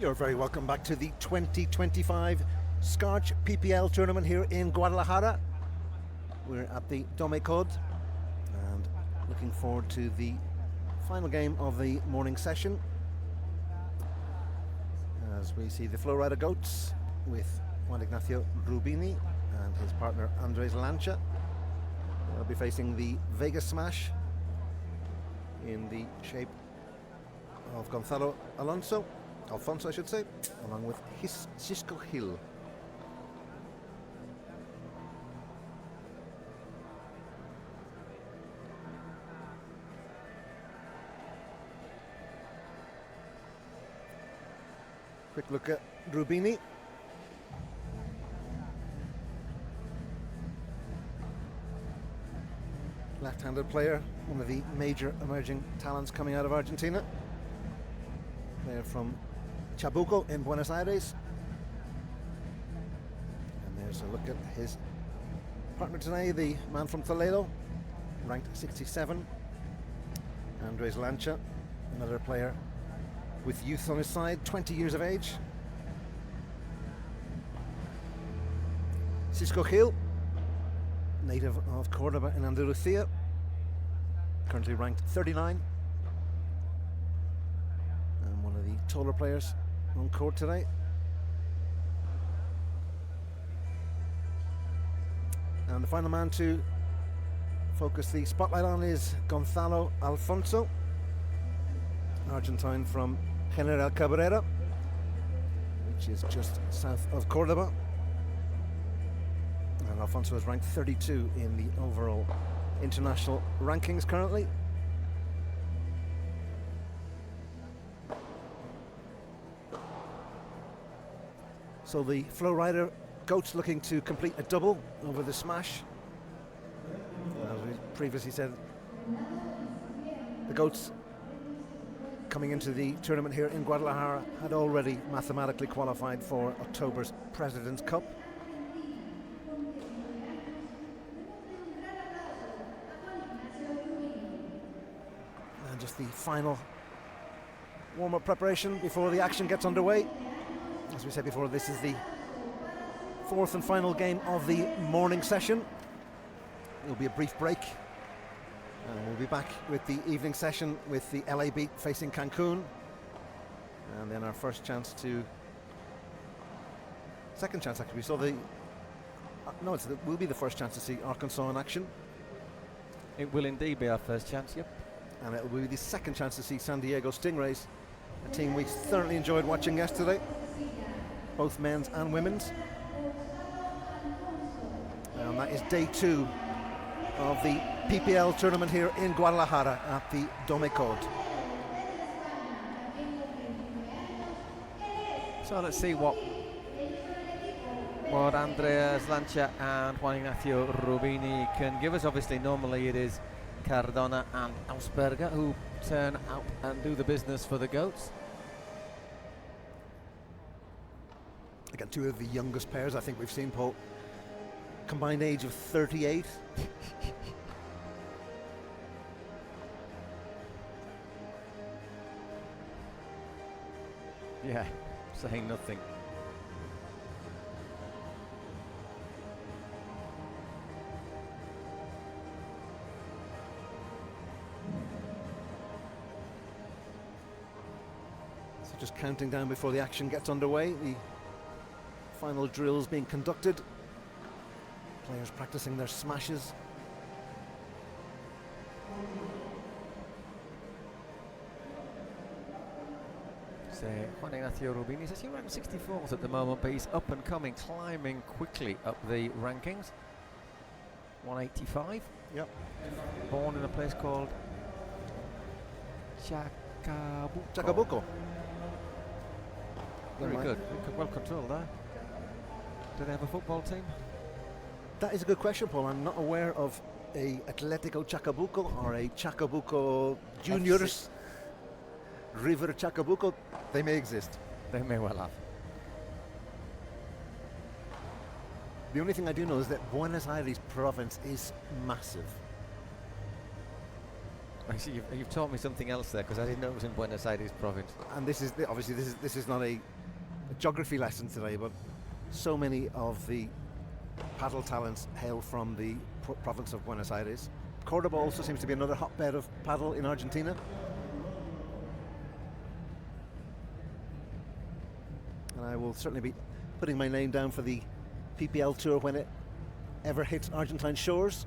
You're very welcome back to the 2025 Scarch PPL tournament here in Guadalajara. We're at the Domecod and looking forward to the final game of the morning session as we see the Flowrida Goats with Juan Ignacio Rubini and his partner Andres Lancha. They'll be facing the Vegas Smash in the shape of Gonzalo Alfonso, I should say, along with his Cisco Hill. Quick look at Rubini. Left-handed player, one of the major emerging talents coming out of Argentina. They're from Chabuco in Buenos Aires. And there's a look at his partner today, the man from Toledo, ranked 67. Andres Lancha, another player with youth on his side, 20 years of age. Cisco Hill, native of Cordoba in Andalusia, currently ranked 39. And one of the taller players on court today. And the final man to focus the spotlight on is Gonzalo Alfonso, Argentine from General Cabrera, which is just south of Cordoba. And Alfonso is ranked 32 in the overall international rankings currently. So the Flowrida Goats looking to complete a double over the Smash. As we previously said, the Goats coming into the tournament here in Guadalajara had already mathematically qualified for October's President's Cup. And just the final warm-up preparation before the action gets underway. As we said before, this is the fourth and final game of the morning session. There'll be a brief break. And we'll be back with the evening session with the LA Beat facing Cancun. And then our second chance actually. We saw the, it will be the first chance to see Arkansas in action. It will indeed be our first chance, yep. And it will be the second chance to see San Diego Stingrays, a team we thoroughly enjoyed watching yesterday, both men's and women's. And that is day 2 of the PPL tournament here in Guadalajara at the Domecod. So let's see what Andres Lancha and Juan Ignacio Rubini can give us. Obviously, normally it is Cardona and Ausberger who turn out and do the business for the Goats. Again, 2 of the youngest pairs I think we've seen, Paul. Combined age of 38. Yeah, saying nothing. So just counting down before the action gets underway. The final drills being conducted. Players practicing their smashes. So Juan Ignacio Rubini is actually ranked 64th at the moment, but he's up and coming, climbing quickly up the rankings. 185. Yep. Born in a place called Chacabuco. Very good. Well controlled there. Do they have a football team? That is a good question, Paul. I'm not aware of a Atletico Chacabuco or a Chacabuco Juniors. River Chacabuco. They may exist. They may well have. The only thing I do know is that Buenos Aires province is massive. Actually, you've taught me something else there, because I didn't know it was in Buenos Aires province. And this is obviously this is not a geography lesson today, but so many of the paddle talents hail from the province of Buenos Aires. Cordoba also seems to be another hotbed of paddle in Argentina. And I will certainly be putting my name down for the PPL tour when it ever hits Argentine shores.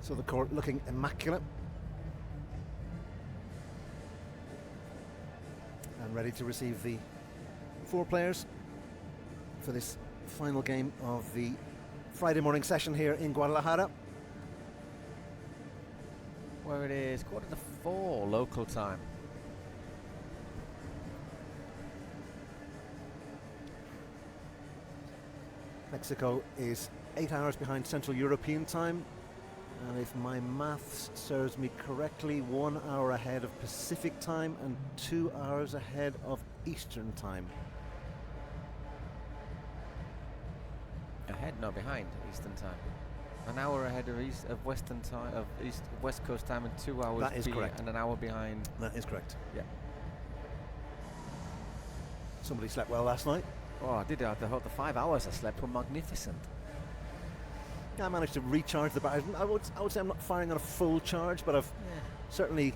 So the court looking immaculate. And ready to receive the 4 players for this final game of the Friday morning session here in Guadalajara. Where it is 3:45 local time. Mexico is 8 hours behind Central European time. And if my maths serves me correctly, 1 hour ahead of Pacific time and 2 hours ahead of Eastern time. Ahead, no, behind Eastern time. An hour ahead of Western time, of West Coast time, and 2 hours. That is correct. And an hour behind. That is correct. Yeah. Somebody slept well last night. Oh, I did. The 5 hours I slept were magnificent. I managed to recharge the battery. I would say I'm not firing on a full charge, but I've certainly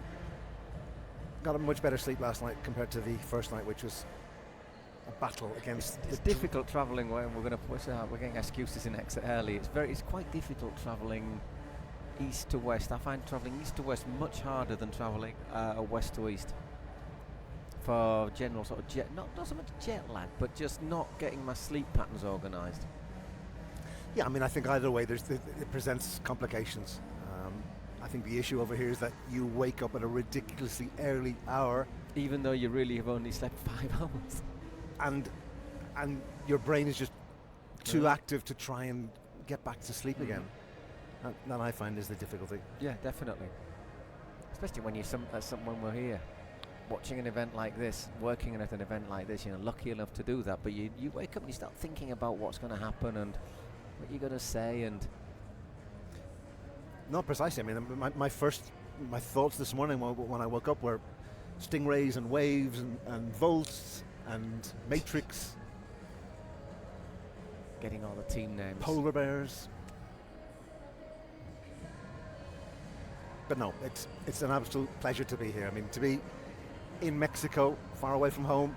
got a much better sleep last night compared to the first night, which was a battle against. It's difficult travelling when we're going to push out. We're getting excuses in exit early. It's quite difficult travelling east to west. I find travelling east to west much harder than travelling west to east. For general sort of not so much jet lag, but just not getting my sleep patterns organised. Yeah, I mean, I think either way, it presents complications. I think the issue over here is that you wake up at a ridiculously early hour, even though you really have only slept 5 hours, and your brain is just too active to try and get back to sleep again. That I find is the difficulty. Yeah, definitely. Especially when when we're here, watching an event like this, working at an event like this, lucky enough to do that. But you wake up and you start thinking about what's going to happen and what you're going to say, and not precisely. I mean, my thoughts this morning when I woke up were stingrays and waves and volts and matrix, getting all the team names, polar bears. But no, it's an absolute pleasure to be here. I mean, to be in Mexico, far away from home,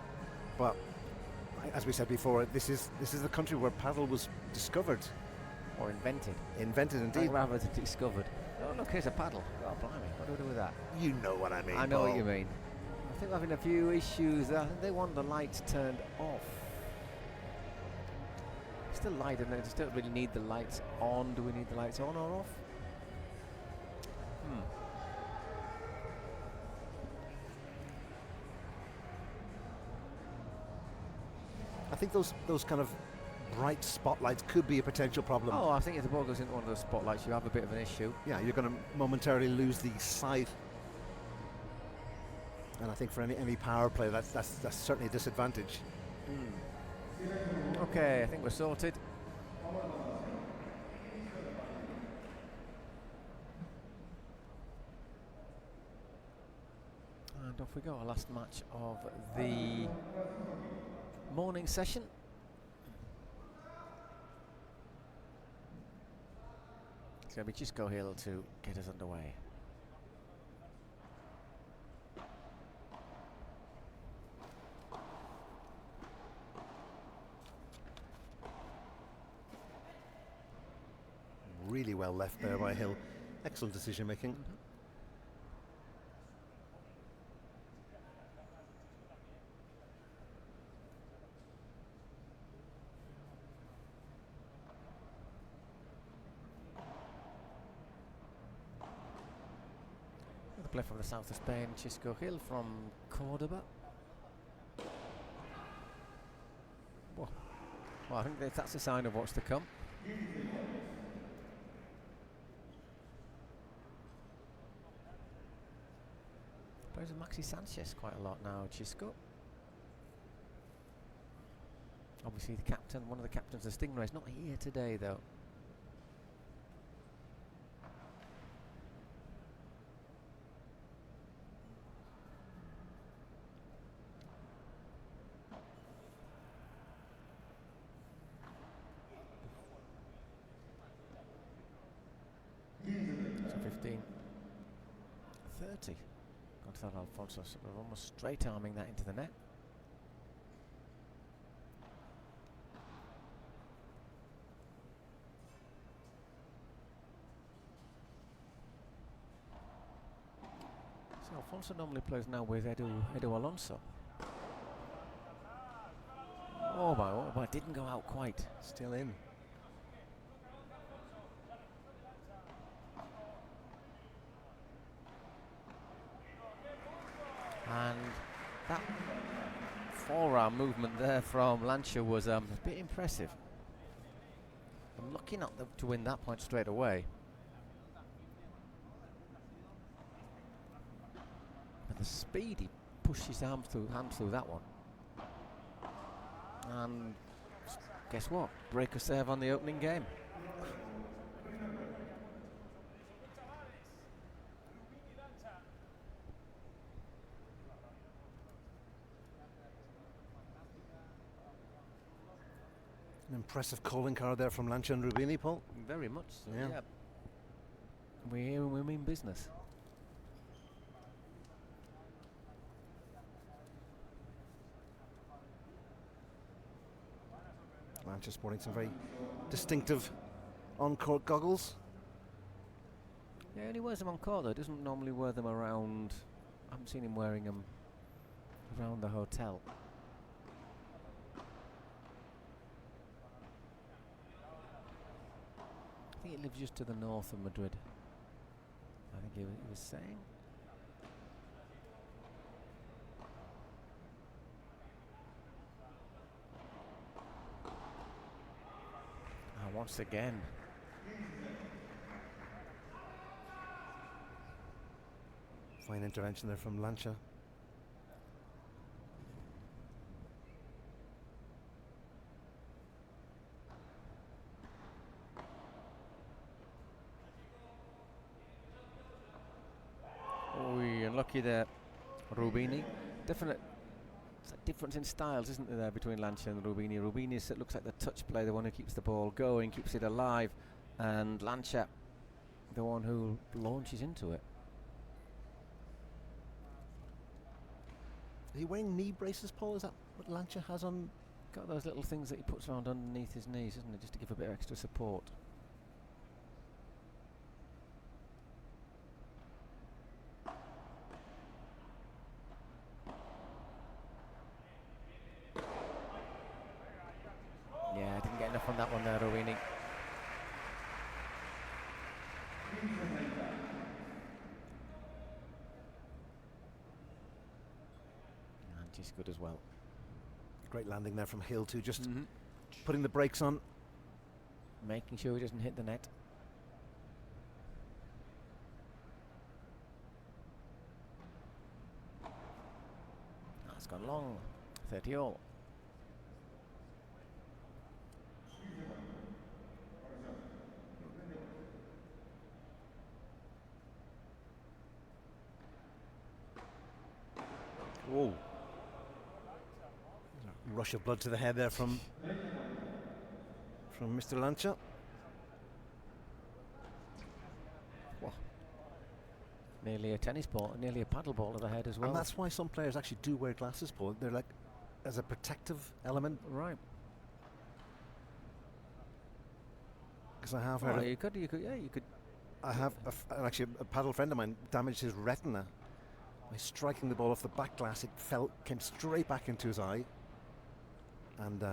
but as we said before, this is the country where paddle was discovered. Or invented. Invented, indeed. Rather than discovered. Oh, look, here's a paddle. Oh, blimey, what do we do with that? You know what I mean. I know what you mean. I think we're having a few issues. I think they want the lights turned off. Still light, and they just don't really need the lights on. Do we need the lights on or off? I think those kind of bright spotlights could be a potential problem. Oh, I think if the ball goes into one of those spotlights, you have a bit of an issue. Yeah, you're going to momentarily lose the sight. And I think for any power play, that's certainly a disadvantage. Okay, I think we're sorted. And off we go, our last match of the morning session. It's going to be Chisco Hill to get us underway. Really well left there by Hill. Excellent decision making. The play from the south of Spain, Chisco Hill from Cordoba. Well, I think that's a sign of what's to come. Plays with Maxi Sanchez quite a lot now, Chisco. Obviously the captain, one of the captains of the Stingrays, not here today though. So 15. 30. Got that Alfonso, so we're almost straight arming that into the net. So Alfonso normally plays now with Edu Alonso. Oh my, didn't go out quite. Still in. And that forearm movement there from Lancha was a bit impressive. I'm lucky not to win that point straight away. But the speed he pushed his hand through that one. And guess what? Break a serve on the opening game. An impressive calling card there from Lancha and Rubini, Paul. Very much so, Yeah. yeah. We're here and we mean business. Lancha sporting some very distinctive on-court goggles. Yeah, he only wears them on court though, doesn't normally wear them around. I haven't seen him wearing them around the hotel. I think he lives just to the north of Madrid. I think he was saying. Once again. Fine intervention there from Lancha. Unlucky there, Rubini. Definite difference in styles, isn't there, between Lancha and Rubini? Rubini looks like the touch player, the one who keeps the ball going, keeps it alive, and Lancha, the one who launches into it. Are you wearing knee braces, Paul? Is that what Lancha has on? Got those little things that he puts around underneath his knees, isn't it, just to give a bit of extra support. Yeah, didn't get enough on that one there, Rubini. And she's good as well. Great landing there from Hill too, just putting the brakes on. Making sure he doesn't hit the net. That's gone long. 30 all. Whoa. Rush of blood to the head there from Mr. Lancha. Whoa. Nearly a tennis ball, nearly a paddle ball to the head as well. And that's why some players actually do wear glasses, Paul. They're like as a protective element. Right. Because I have heard. You could. I have actually a paddle friend of mine damaged his retina by striking the ball off the back glass. It came straight back into his eye, and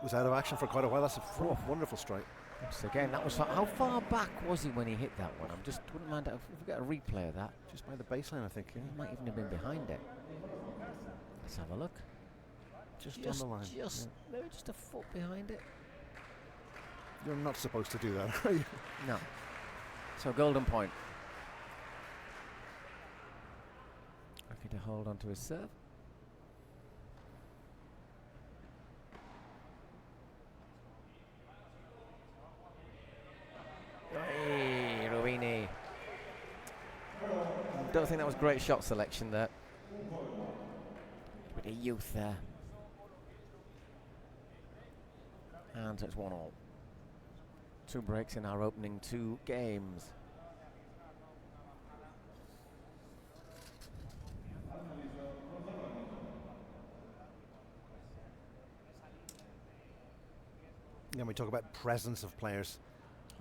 was out of action for quite a while. That's a wonderful strike. Yes, again, that was how far back was he when he hit that one? Wouldn't mind if we get a replay of that. Just by the baseline, I think. Yeah. He might even have been behind it. Let's have a look. Just on the line. Maybe just a foot behind it. You're not supposed to do that, are you? No. So golden point. Lucky to hold on to his serve. Don't think that was great shot selection there. Bit of youth there. And it's 1-1. 2 breaks in our opening 2 games. Then we talk about presence of players.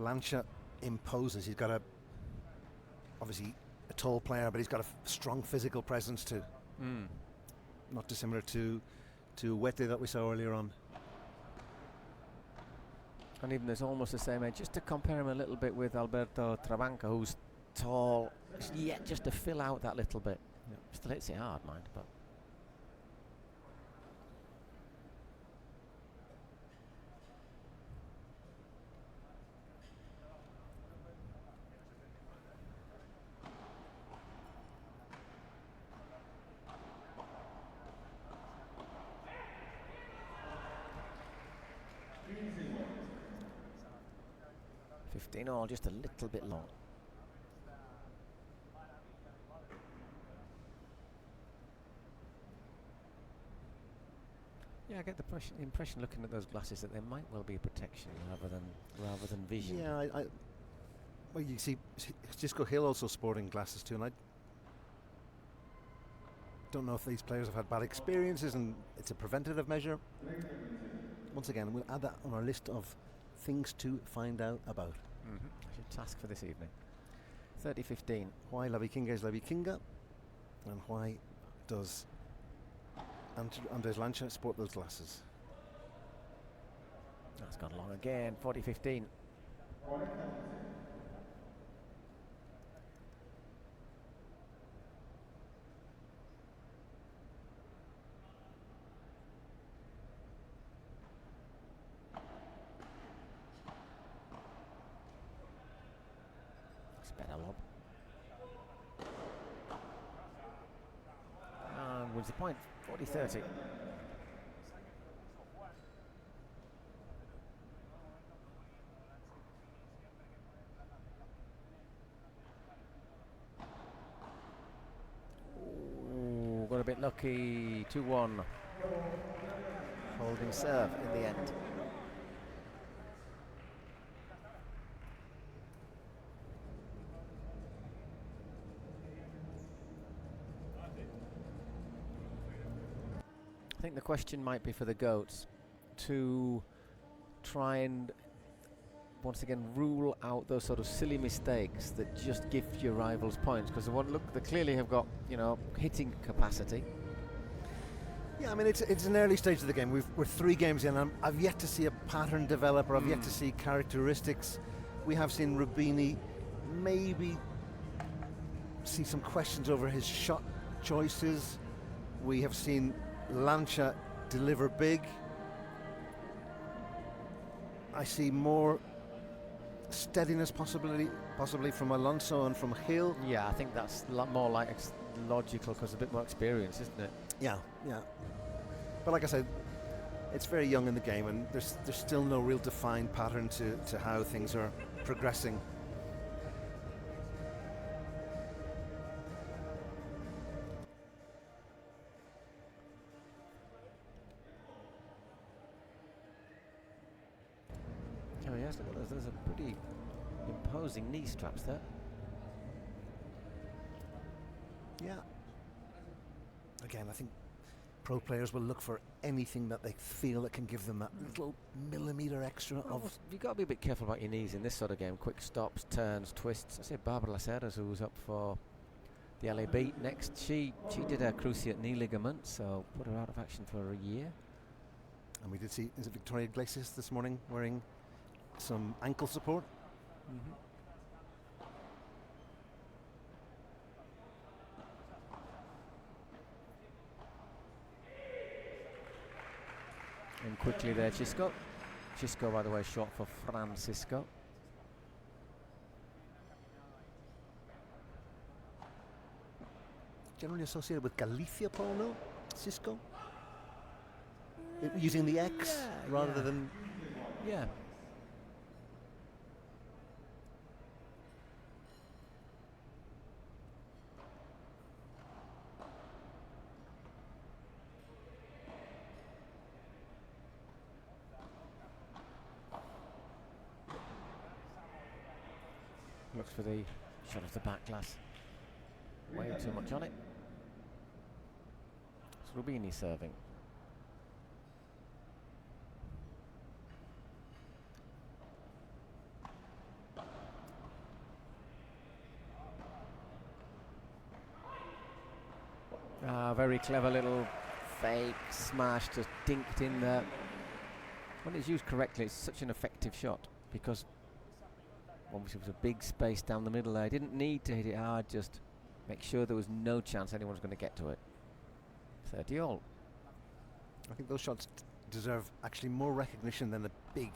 Lancha imposes. He's got obviously a tall player, but he's got a strong physical presence too. Not dissimilar to Wete that we saw earlier on. And even there's almost the same age, just to compare him a little bit with Alberto Trabanca, who's tall, yet just to fill out that little bit. Yep. Still hits it hard, mind, but. All just a little bit long. Yeah, I get the impression looking at those glasses that there might well be a protection rather than vision. Yeah, well, you see Cisco Hill also sporting glasses too, and I don't know if these players have had bad experiences and it's a preventative measure. Once again, we'll add that on our list of things to find out about. I should task for this evening. 30-15. Why La Vikinga is La Vikinga, and why does Andres Lancha sport those glasses? That's gone long again. 40-15. And wins the point, 40-30. Ooh, got a bit lucky, 2-1. Holding serve in the end. I think the question might be for the Goats to try and once again rule out those sort of silly mistakes that just give your rivals points, because they clearly have got, hitting capacity. Yeah, I mean it's an early stage of the game. We're 3 games in, and I've yet to see a pattern develop, or I've yet to see characteristics. We have seen Rubini maybe see some questions over his shot choices. We have seen Lancha deliver big. I see more steadiness possibly from Alfonso and from Hill. Yeah, I think that's more like logical because a bit more experience, isn't it? Yeah. But like I said, it's very young in the game, and there's still no real defined pattern to how things are progressing. Oh yes, there's a pretty imposing knee straps there. Yeah. Again, I think pro players will look for anything that they feel that can give them that little millimetre extra of... You've got to be a bit careful about your knees in this sort of game. Quick stops, turns, twists. I say Barbara Lacerdas, who was up for the LA Beat next, she did her cruciate knee ligament, so put her out of action for a year. And we did see, is it Victoria Iglesias this morning wearing some ankle support? Mm-hmm. And quickly there, Chisco. Chisco, by the way, short for Francisco. Generally associated with Galicia, Paul, no? Cisco? Using the X rather than... Yeah. Looks for the shot of the back glass. Way too much on it. It's Rubini serving. Very clever little fake smash, just dinked in there. When it's used correctly, it's such an effective shot, because obviously it was a big space down the middle there. I didn't need to hit it hard, just make sure there was no chance anyone was going to get to it. 30 all. I think those shots deserve actually more recognition than the big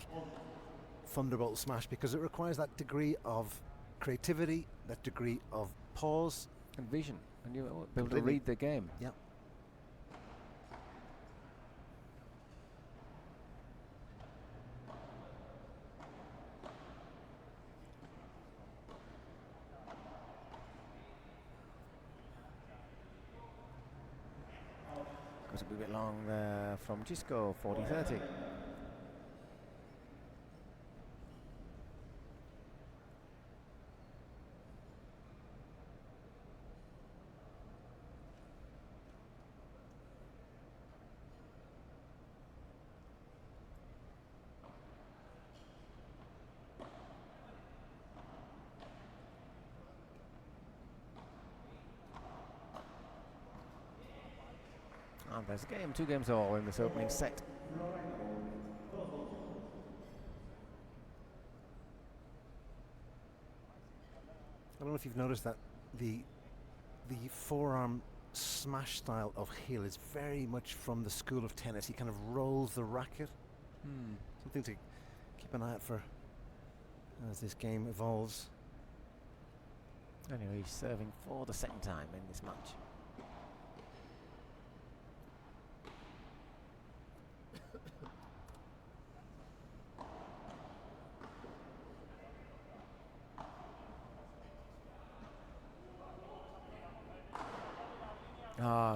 thunderbolt smash, because it requires that degree of creativity, that degree of pause and vision, and you're able to read the game. Yeah. Goes a bit long there from Gisco, 40-30. And there's a game, 2 games all in this opening set. I don't know if you've noticed that the forearm smash style of Hill is very much from the school of tennis. He kind of rolls the racket. Something to keep an eye out for as this game evolves. Anyway, he's serving for the second time in this match.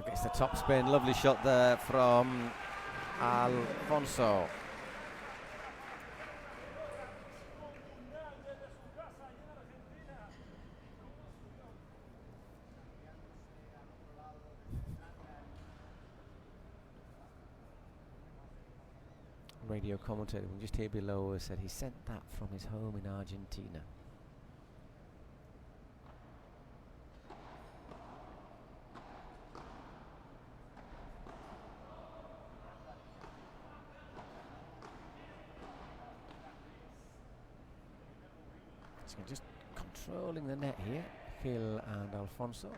Gets the top spin. Lovely shot there from Alfonso. Radio commentator, we can just hear below, said he sent that from his home in Argentina. So just controlling the net here, Hill and Alfonso.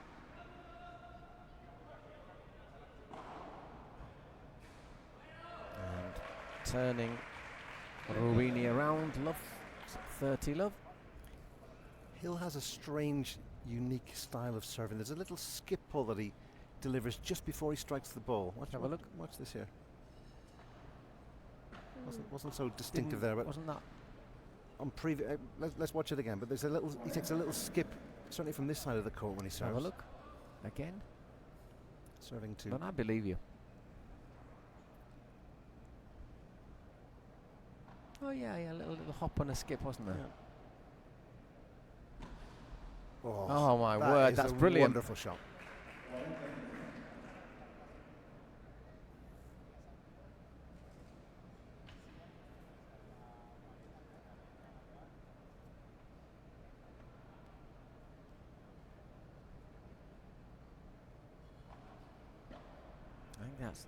And turning Rubini around, love, 30 love. Hill has a strange, unique style of serving. There's a little skip pull that he delivers just before he strikes the ball. Have a look. Watch this here. Wasn't so distinctive there, but wasn't that on previous? Let's watch it again. But there's a little. He takes a little skip, certainly from this side of the court when he serves. Have a look again. Serving two. But I believe you. Oh yeah, a little hop and a skip, wasn't there? Yeah. Oh my word, that's brilliant. Wonderful shot. I think that's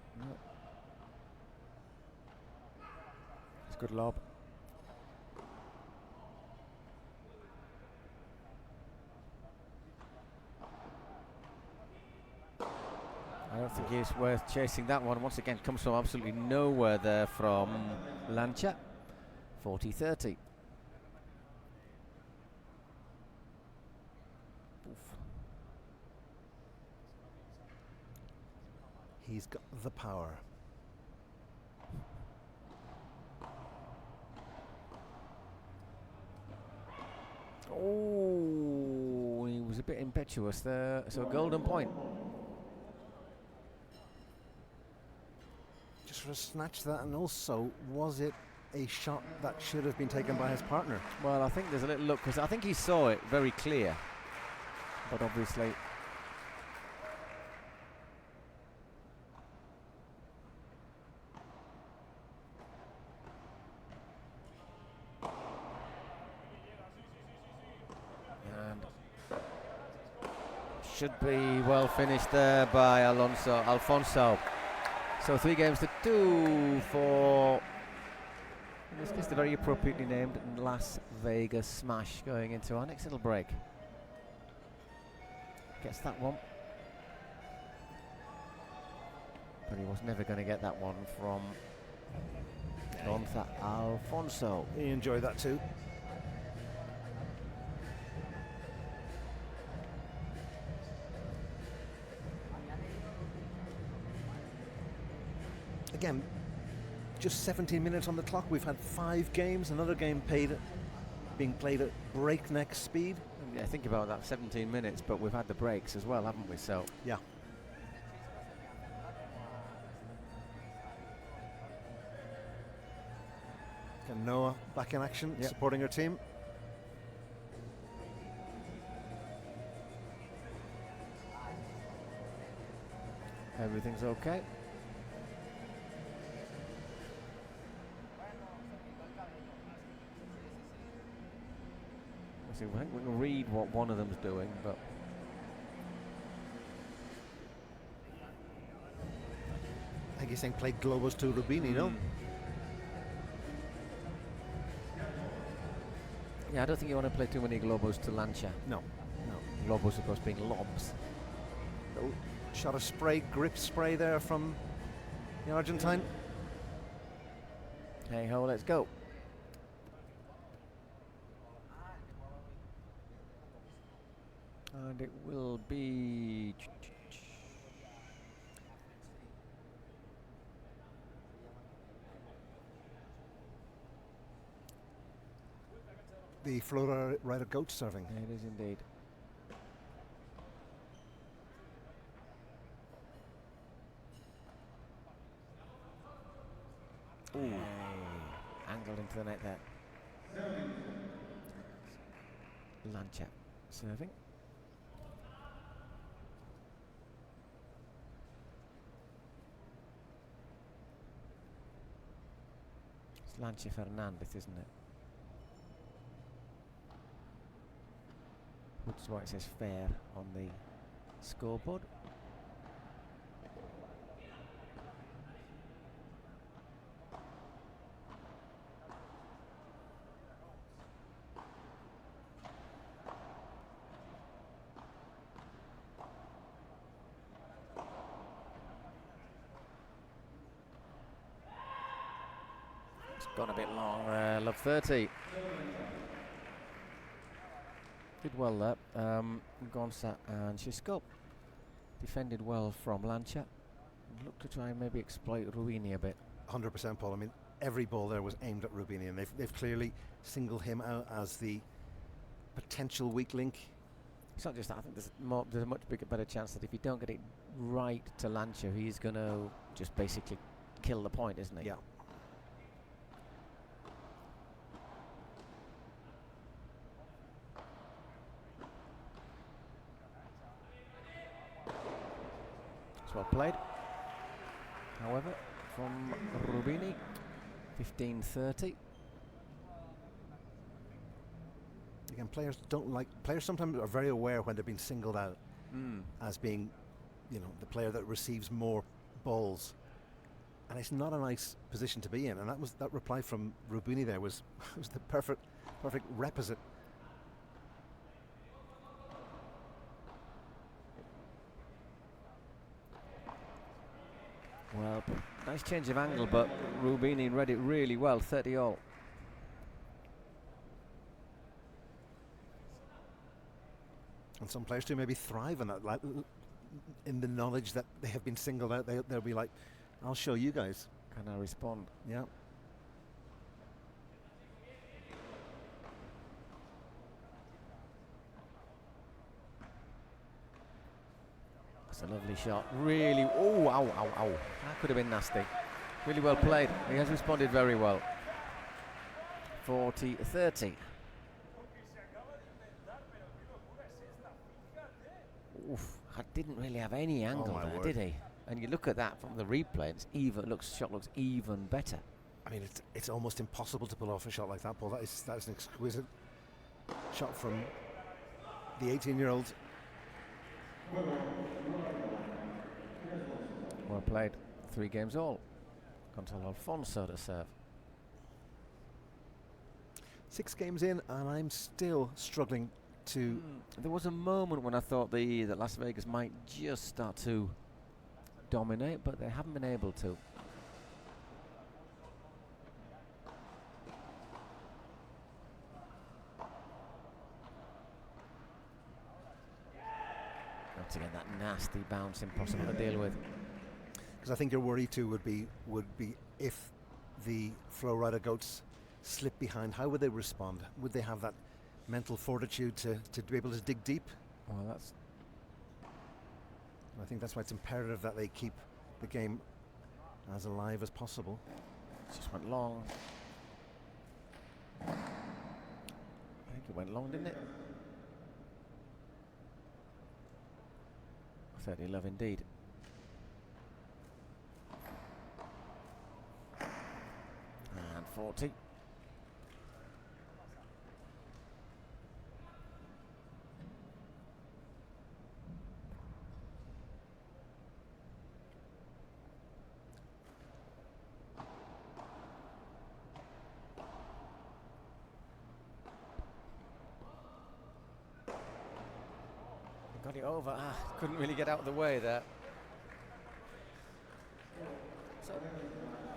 it's a good lob. I don't think it's worth chasing that one. Once again, comes from absolutely nowhere there from Lancha. 40-30. He's got the power. Oh, he was a bit impetuous there. So golden point. Just for a snatch that, and also was it a shot that should have been taken by his partner. Well, I think there's a little look, because I think he saw it very clear, but obviously. And should be well finished there by Alfonso. So 3 games to 2 for, in this case, the very appropriately named Las Vegas Smash, going into our next little break. Gets that one. But he was never going to get that one from Alfonso. He enjoyed that too. Again, just 17 minutes on the clock. We've had 5 games, another game being played at breakneck speed. Yeah, think about that, 17 minutes, but we've had the breaks as well, haven't we? So yeah. And Noah back in action, supporting her team. Everything's okay. I think we can read what one of them's doing, but I think he's saying play Globos to Rubini, no? Yeah, I don't think you want to play too many Globos to Lancha. No. Globos, of course, being lobs. Oh, shot of spray, grip spray there from the Argentine. Hey ho, let's go. And it will be the Flowrida goat serving. It is indeed. Ooh. Angled into the net there. Lancha serving. It's Lancha Fernandez, isn't it? Which is why it says fair on the scoreboard. It's gone a bit long there, love 30. Did well there. Gonza and Xisco defended well from Lancha. Look to try and maybe exploit Rubini a bit. 100%, Paul. I mean, every ball there was aimed at Rubini, and they've clearly singled him out as the potential weak link. It's not just that. I think there's a much better chance that if you don't get it right to Lancha, he's going to just basically kill the point, isn't he? Yeah. It's well played. However, from Rubini, 15-30. Again, players sometimes are very aware when they're being singled out as being, the player that receives more balls, and it's not a nice position to be in. And that reply from Rubini there was the perfect requisite. Well, nice change of angle, but Rubini read it really well, 30-all. And some players do maybe thrive on that, like in the knowledge that they have been singled out. They'll be like, I'll show you guys. Can I respond? Yeah. That's a lovely shot. Really, ow. That could have been nasty. Really well played. He has responded very well. 40-30. Oof, I didn't really have any angle there, word. did he? And you look at that from the replay, shot looks even better. I mean, it's almost impossible to pull off a shot like that, Paul. That is an exquisite shot from the 18-year-old. Well played. 3 games all. Control Alfonso to serve. 6 games in, and I'm still struggling to... There was a moment when I thought that Las Vegas might just start to dominate, but they haven't been able to. Once again, that nasty bounce, impossible to deal with. Because I think your worry too would be if the Flowrida goats slip behind, how would they respond? Would they have that mental fortitude to be able to dig deep? Well, I think that's why it's imperative that they keep the game as alive as possible. Just went long. I think it went long, didn't it? 30 love indeed. And 40. Got it over. Couldn't really get out of the way there. So,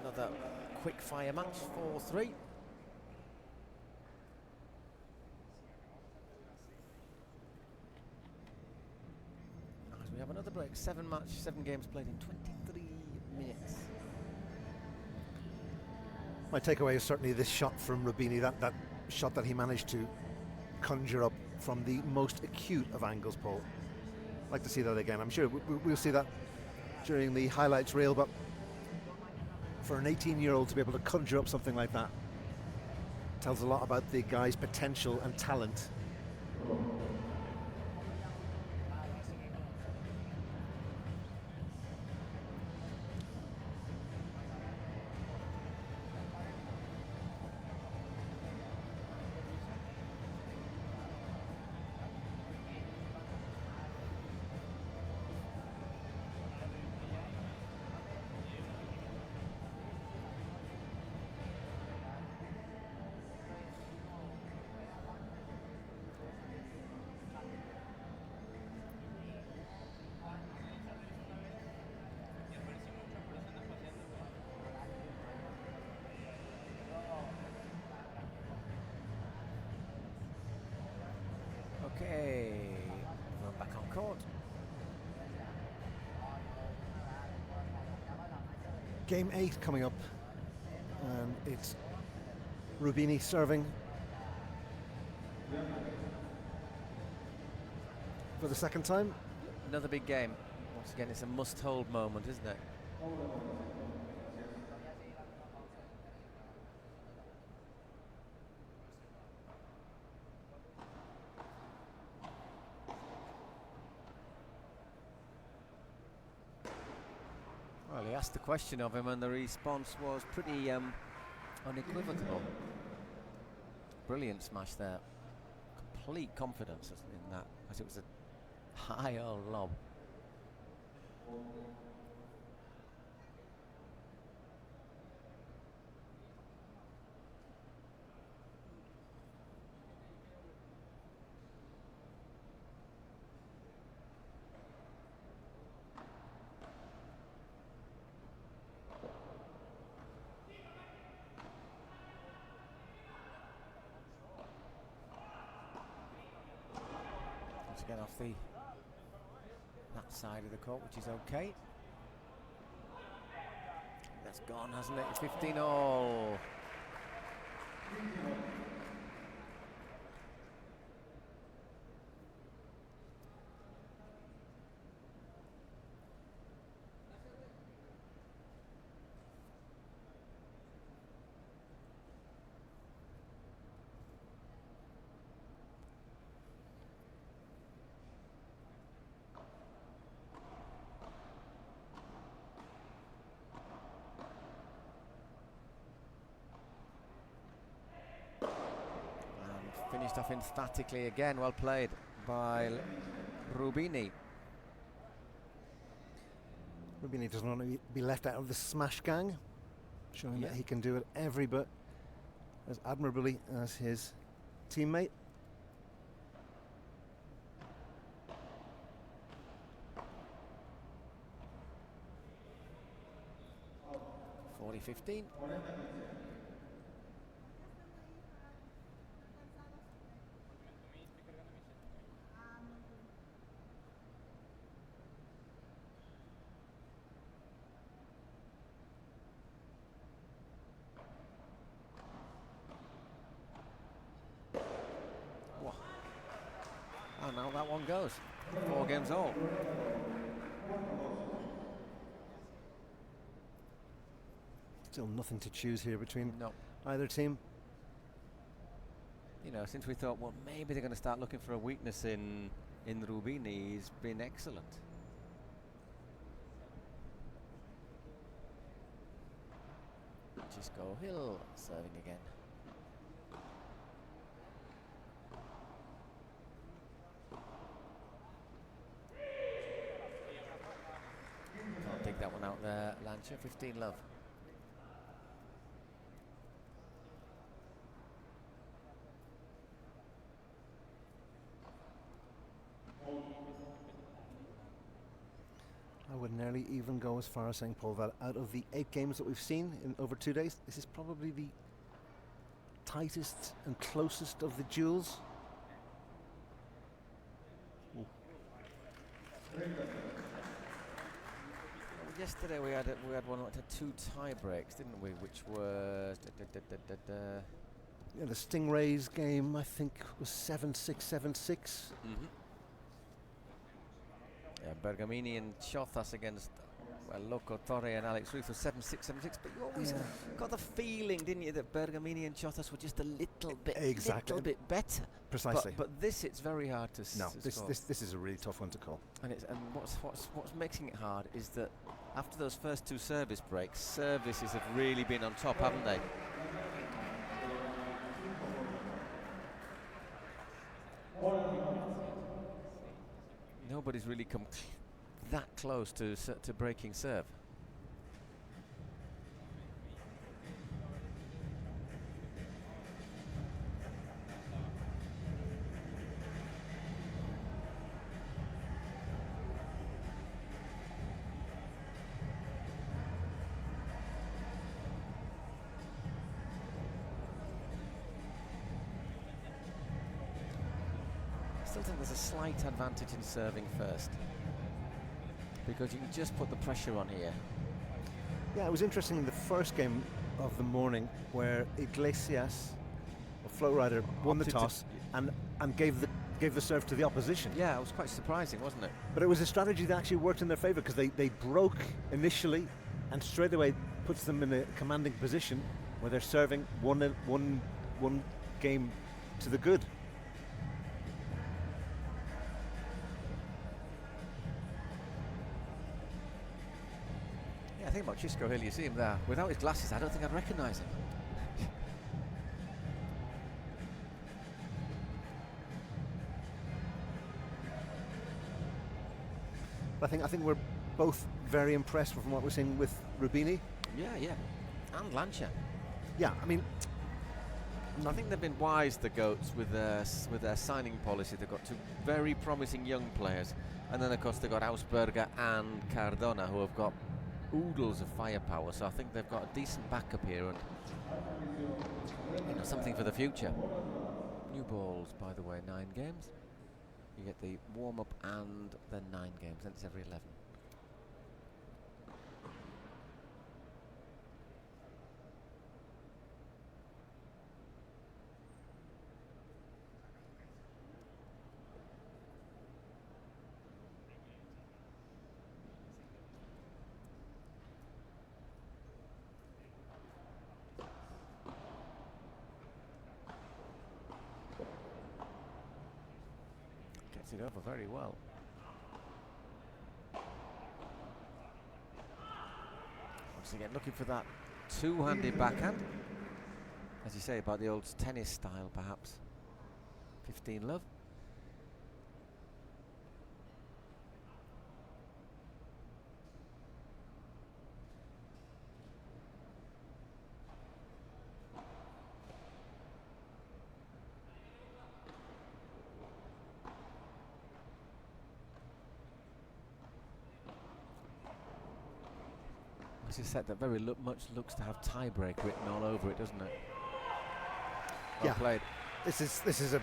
another quick fire match, 4-3. As we have another break, 7 games played in 23 minutes. My takeaway is certainly this shot from Rubini, that shot that he managed to conjure up from the most acute of angles, Paul. I'd like to see that again. I'm sure we'll see that during the highlights reel, but for an 18-year-old to be able to conjure up something like that tells a lot about the guy's potential and talent. Okay, we're back on court. Game 8 coming up, and it's Rubini serving for the second time. Another big game. Once again, it's a must-hold moment, isn't it? Well, he asked the question of him and the response was pretty unequivocal. Brilliant smash there. Complete confidence in that, as it was a high old lob. To get off that side of the court, which is okay. That's gone, hasn't it? 15 all. Finished off emphatically again. Well played by Rubini. Rubini doesn't want to be left out of the smash gang, showing that he can do it every bit as admirably as his teammate. (40-15). And now that one goes. 4 games all. Still nothing to choose here between either team. You know, since we thought, well, maybe they're going to start looking for a weakness in Rubini, he's been excellent. Cisco Hill serving again. Can't dig that one out there, Lancha. 15 love. I would nearly even go as far as saying, Paul, that out of the 8 games that we've seen in over 2 days, this is probably the tightest and closest of the duels. Yesterday we had one that had 2 tie breaks, didn't we? Which was yeah, the Stingrays game, I think, was 7-6, 7-6. Yeah, Bergamini and Chothas against Loco Torre and Alex Ruiz was 7-6, 7-6. But you always got the feeling, didn't you, that Bergamini and Chothas were just a little bit better. Precisely. But this, it's very hard to no. score. This is a really tough one to call. And what's making it hard is that after those first 2 service breaks, services have really been on top, haven't they? Nobody's really come that close to breaking serve. I still think there's a slight advantage in serving first, because you can just put the pressure on here. Yeah, it was interesting in the first game of the morning where Iglesias, or Flowrida, won the toss and gave the serve to the opposition. Yeah, it was quite surprising, wasn't it? But it was a strategy that actually worked in their favour, because they broke initially and straight away puts them in a commanding position where they're serving one game to the good. Yeah, I think about Cisco Hill, you see him there. Without his glasses, I don't think I'd recognise him. I think we're both very impressed from what we're seeing with Rubini. Yeah, and Lancha. Yeah, I mean, I think they've been wise, the Goats, with their signing policy. They've got 2 very promising young players, and then of course they've got Ausberger and Cardona, who have got oodles of firepower. So I think they've got a decent backup here, and something for the future. New balls, by the way, 9 games. You get the warm-up and then 9 games, then it's every 11. It over very well. Once again, looking for that 2-handed backhand, as you say, about the old tennis style, perhaps. 15 love. It's a set that very much looks to have tie-break written all over it, doesn't it? Well played. This is a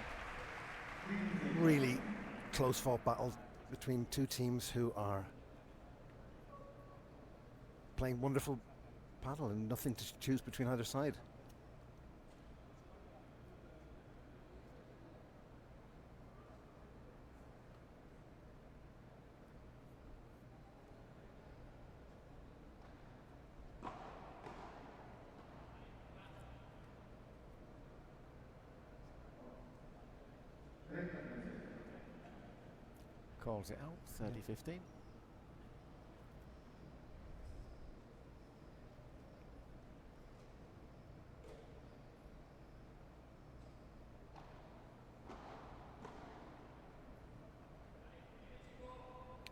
really close-fought battle between two teams who are playing wonderful paddle and nothing to choose between either side. Calls it out, 30-15.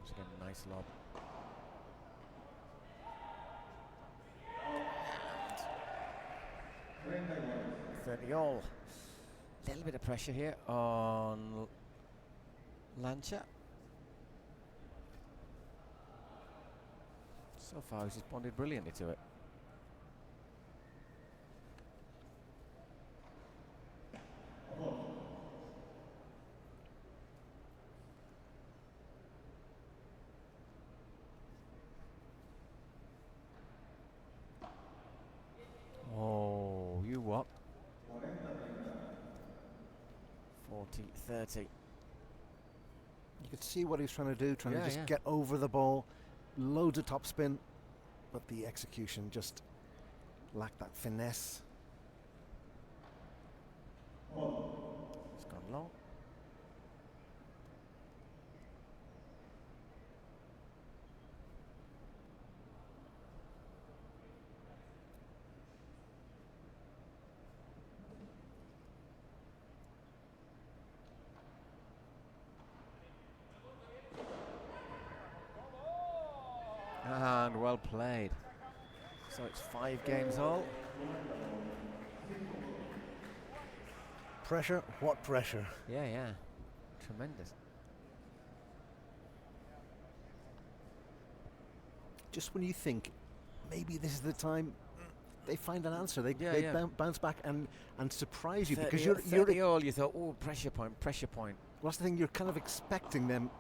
It's again a nice lob. And 30 all. Little bit of pressure here on Lancha. So far, he's responded brilliantly to it. Oh, you what? 40-30. You could see what he was trying to do, trying to just yeah. get over the ball, loads of topspin, but the execution just lacked that finesse. It's gone long. And well played. So it's 5 games all. Pressure? What pressure? Yeah. Tremendous. Just when you think maybe this is the time, they find an answer. They bounce back and surprise you, because you're all. You thought, oh, pressure point. Well, that's the thing. You're kind of expecting them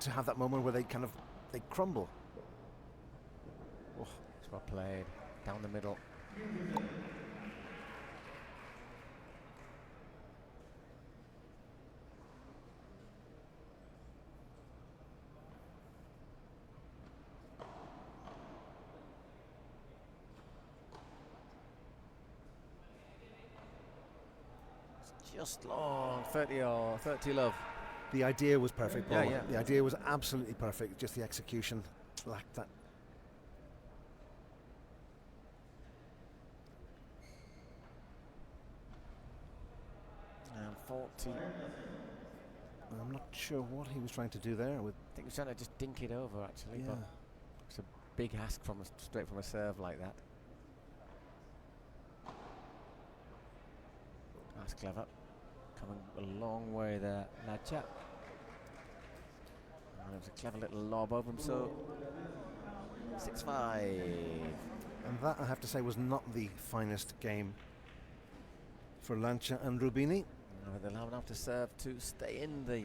to have that moment where they crumble. Oh, it's well played. Down the middle. It's just long. 30 love. The idea was perfect, Paul. Yeah. The idea was absolutely perfect. Just the execution lacked that. And 40. I'm not sure what he was trying to do there. I think he was trying to just dink it over, actually. Yeah. But it's a big ask straight from a serve like that. That's clever. Coming a long way there, Lancha. And it was a clever little lob over him, so 6-5. And that, I have to say, was not the finest game for Lancha and Rubini. No, they'll have enough to serve to stay in the...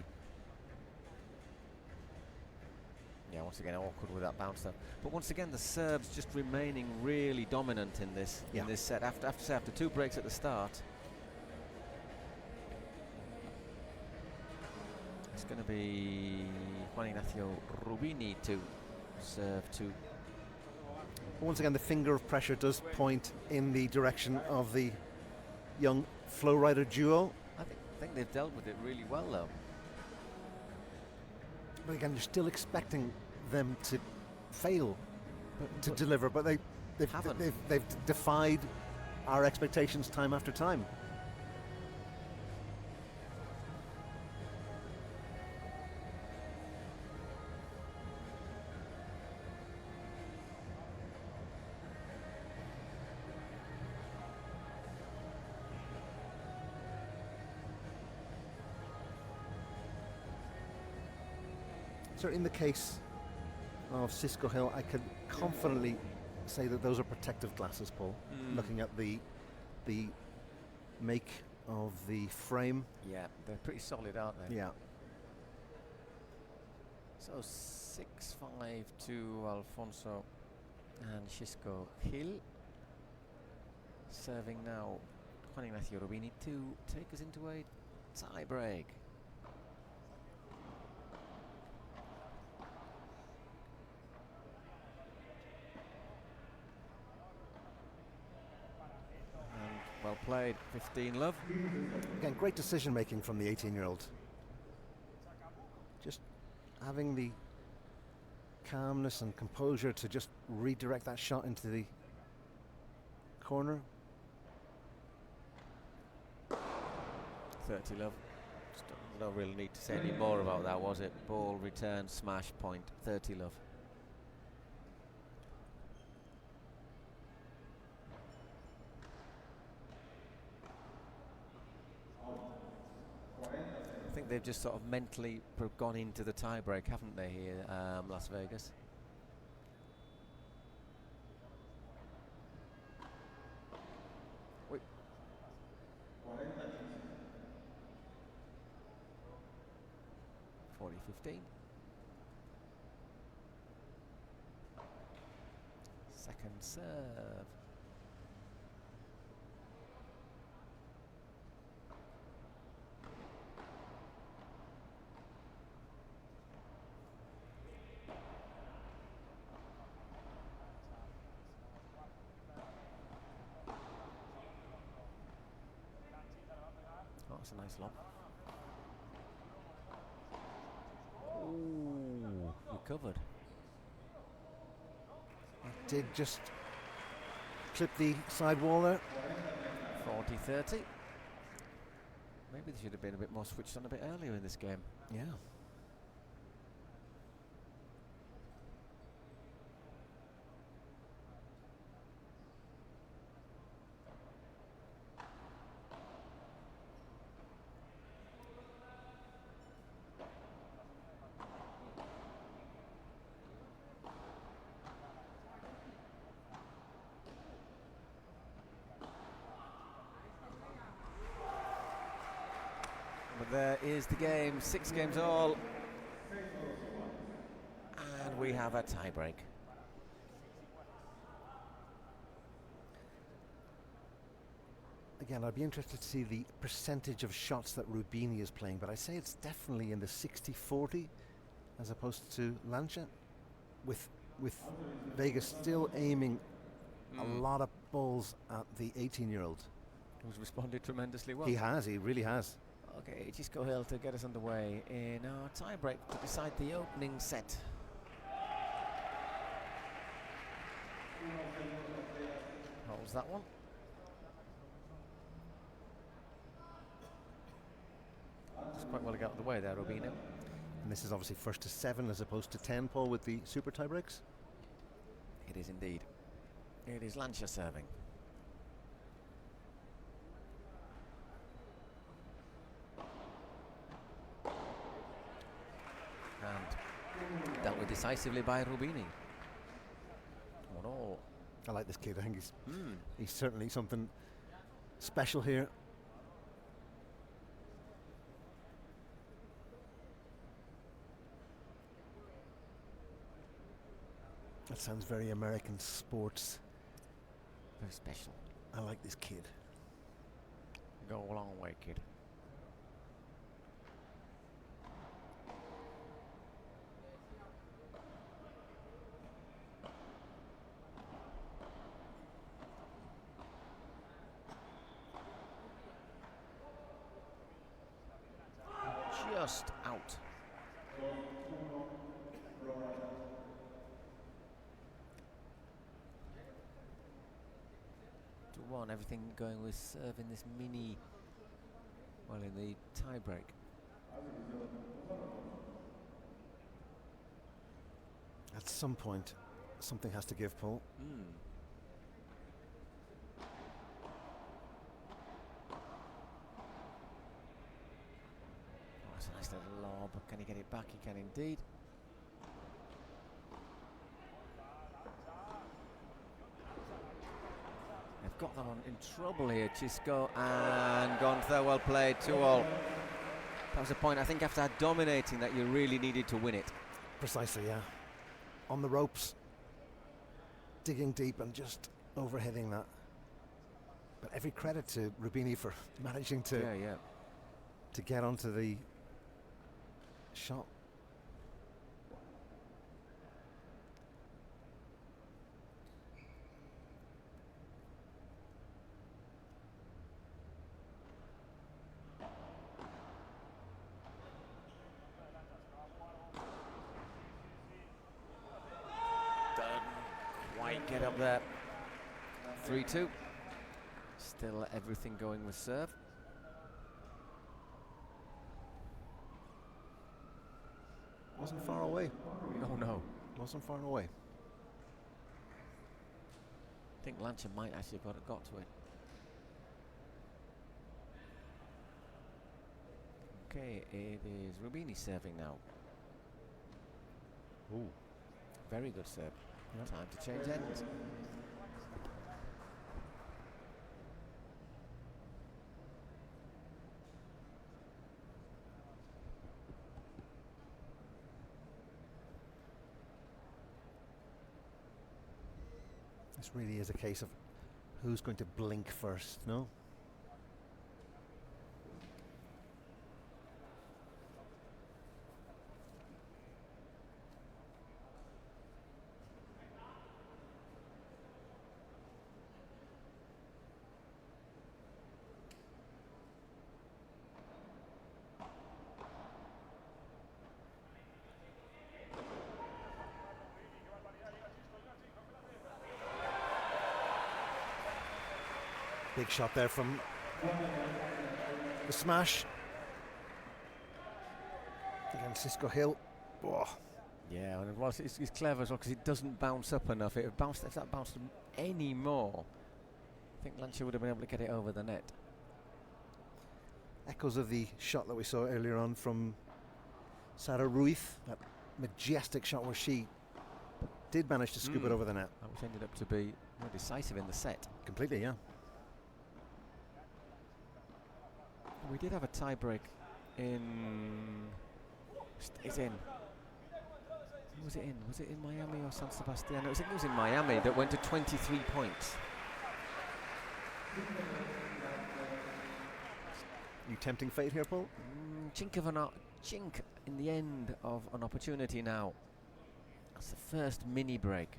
Yeah, once again, awkward with that bounce there. But once again, the Serbs just remaining really dominant in this set. After 2 breaks at the start. It's going to be Juan Ignacio Rubini to serve to. Once again, the finger of pressure does point in the direction of the young Flowrida duo. I think they've dealt with it really well, though. But again, you're still expecting them to fail to deliver, but they've defied our expectations time after time. So in the case of Cisco Hill, I can confidently say that those are protective glasses, Paul. Looking at the make of the frame. Yeah, they're pretty solid, aren't they? Yeah. So 6-5 to Alfonso and Cisco Hill. Serving now Juan Ignacio Rubini to take us into a tie break. And well played, 15 love. Again, great decision making from the 18-year-old. Just having the calmness and composure to just redirect that shot into the corner. 30 love. No real need to say any more about that, was it? Ball, return, smash, point, 30 love. I think they've just sort of mentally gone into the tie-break, haven't they, here, Las Vegas? Wait. 40-15. Second serve. Oh, that's a nice lob. Ooh, recovered. It did just clip the side wall there. 40-30. Maybe they should have been a bit more switched on a bit earlier in this game. Yeah. But there is the game, 6 games all. And we have a tie-break. Again, I'd be interested to see the percentage of shots that Rubini is playing, but I say it's definitely in the 60-40 as opposed to Lancha, with Vegas still aiming a lot of balls at the 18-year-old. Who's responded tremendously well. He really has. Okay, Cisco Hill to get us underway in our tie-break to decide the opening set. Holds that one. It's quite well to get out of the way there, Rubini. And this is obviously first to 7 as opposed to 10, Paul, with the super tie breaks. It is indeed. It is Lancha serving. And dealt with decisively by Rubini. 1-all. I like this kid. I think he's certainly something special here. That sounds very American sports. Very special. I like this kid. Go a long way, kid. Just out. One, everything going with serving this mini, well, in the tie break. At some point, something has to give, Paul. Oh, that's a nice little lob. Can he get it back? He can indeed. got them in trouble here. Chisco and gone there, well played, 2-all. That was a point, I think, after dominating that you really needed to win it. Precisely, yeah. On the ropes, digging deep and just overhitting that. But every credit to Rubini for managing to get onto the shot. Get up there. 3-2. Still everything going with serve. Wasn't far away. Oh no. Wasn't far away. I think Lancha might actually have got to it. Okay, it is Rubini serving now. Ooh. Very good serve. Yep. Time to change ends. This really is a case of who's going to blink first, no? Big shot there from the smash against Cisco Hill. Oh. Yeah, and it's clever as well because it doesn't bounce up enough. If that bounced any more, I think Lancha would have been able to get it over the net. Echoes of the shot that we saw earlier on from Sara Ruiz, that majestic shot where she did manage to scoop it over the net. That was ended up to be more decisive in the set. Completely, yeah. We did have a tie break in. It's in. Was it in? Was it in Miami or San Sebastian? I think it was in Miami that went to 23 points. You tempting fate here, Paul? Chink in the end of an opportunity now. That's the first mini break.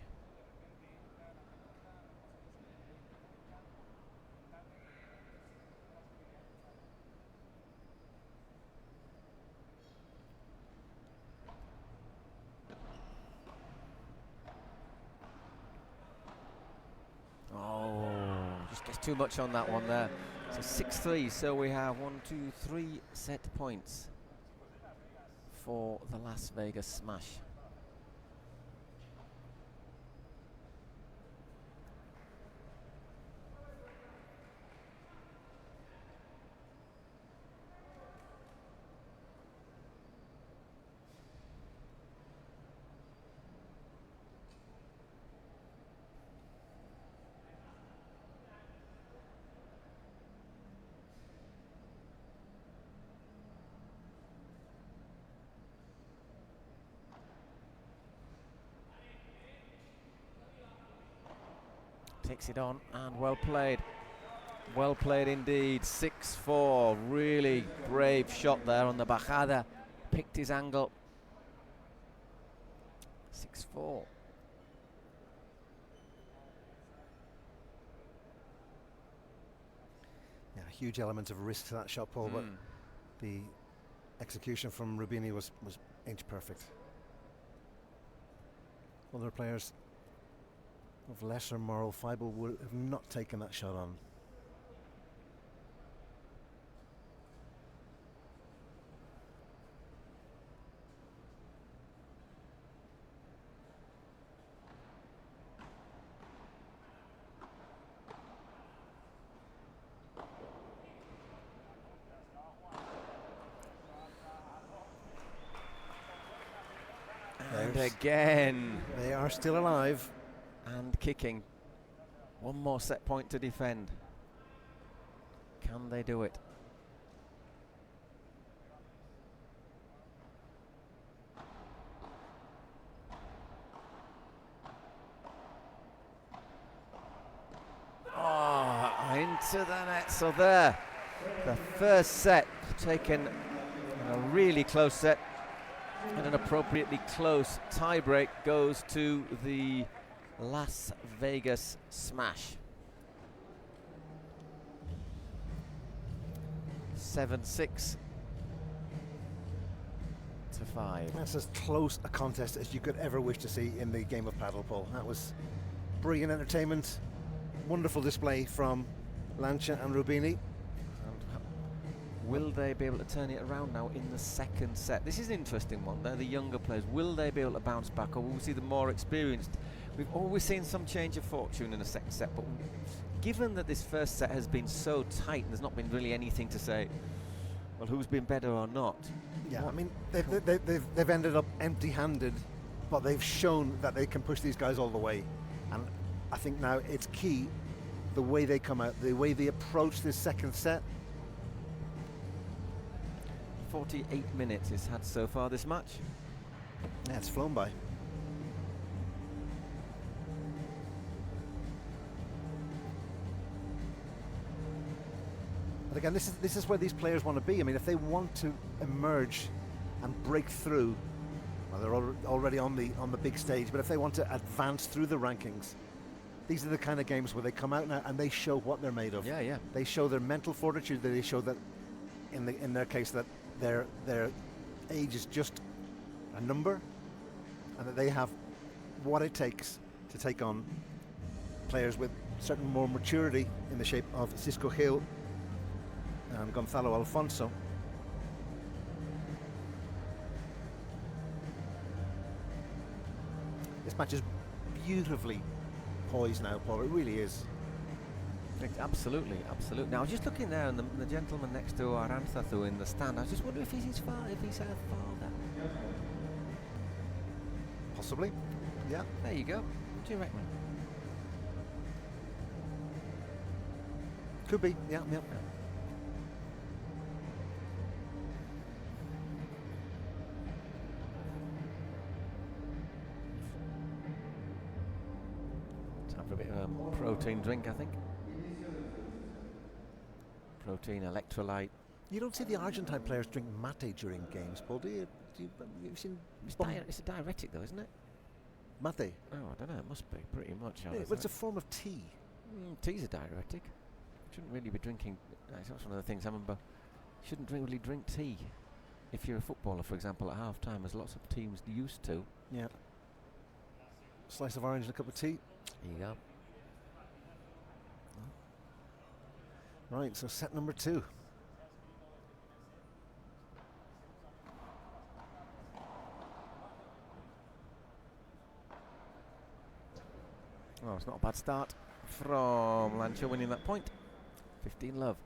Too much on that one there. So 6-3, so we have 3 set points for the Las Vegas smash. Takes it on and well played. Well played indeed. 6-4. Really brave shot there on the bajada. Picked his angle. 6-4. Yeah, huge element of risk to that shot, Paul, but the execution from Rubini was inch perfect. Other players of lesser moral fibre would have not taken that shot on. And again, they are still alive and kicking. One more set point to defend. Can they do it? Oh, into the net. So there, the first set taken in a really close set, and an appropriately close tiebreak goes to the Las Vegas smash. 7-6 to 5. That's as close a contest as you could ever wish to see in the game of paddle, Paul. That was brilliant entertainment, wonderful display from Lancha and Rubini. Will they be able to turn it around now in the second set? This is an interesting one. They're the younger players. Will they be able to bounce back, or will we see the more experienced? We've always seen some change of fortune in the second set, but given that this first set has been so tight and there's not been really anything to say, well, who's been better or not? Yeah, I mean, they've ended up empty-handed, but they've shown that they can push these guys all the way. And I think now it's key, the way they come out, the way they approach this second set. 48 minutes it's had so far this match. Yeah, it's flown by. But again, this is where these players want to be. I mean, if they want to emerge and break through, well, they're already on the big stage. But if they want to advance through the rankings, these are the kind of games where they come out now and they show what they're made of. Yeah, yeah. They show their mental fortitude. They show that, in their case, that their age is just a number, and that they have what it takes to take on players with certain more maturity in the shape of Cisco Gil and Gonzalo Alfonso. This match is beautifully poised now, Paul. It really is. Absolutely, absolutely. Now, I was just looking there, and the gentleman next to Aranzazú in the stand, I was just wondering if he's far, if he's her father. Possibly, yeah. There you go. What do you reckon? Could be, yeah. Time for a bit of a protein drink, I think. Protein, electrolyte. You don't see the Argentine players drink mate during games, Paul, do you? You've seen It's a diuretic, though, isn't it? mate? Oh, I don't know. It must be pretty much. Yeah, but it's a form of tea. Tea's a diuretic. Shouldn't really be drinking. That's one of the things I remember. Shouldn't really drink tea if you're a footballer, for example, at half time, as lots of teams used to. Yeah. Slice of orange and a cup of tea. There you go. Right, so set number 2. Oh, it's not a bad start from Lancha winning that point. 15-love.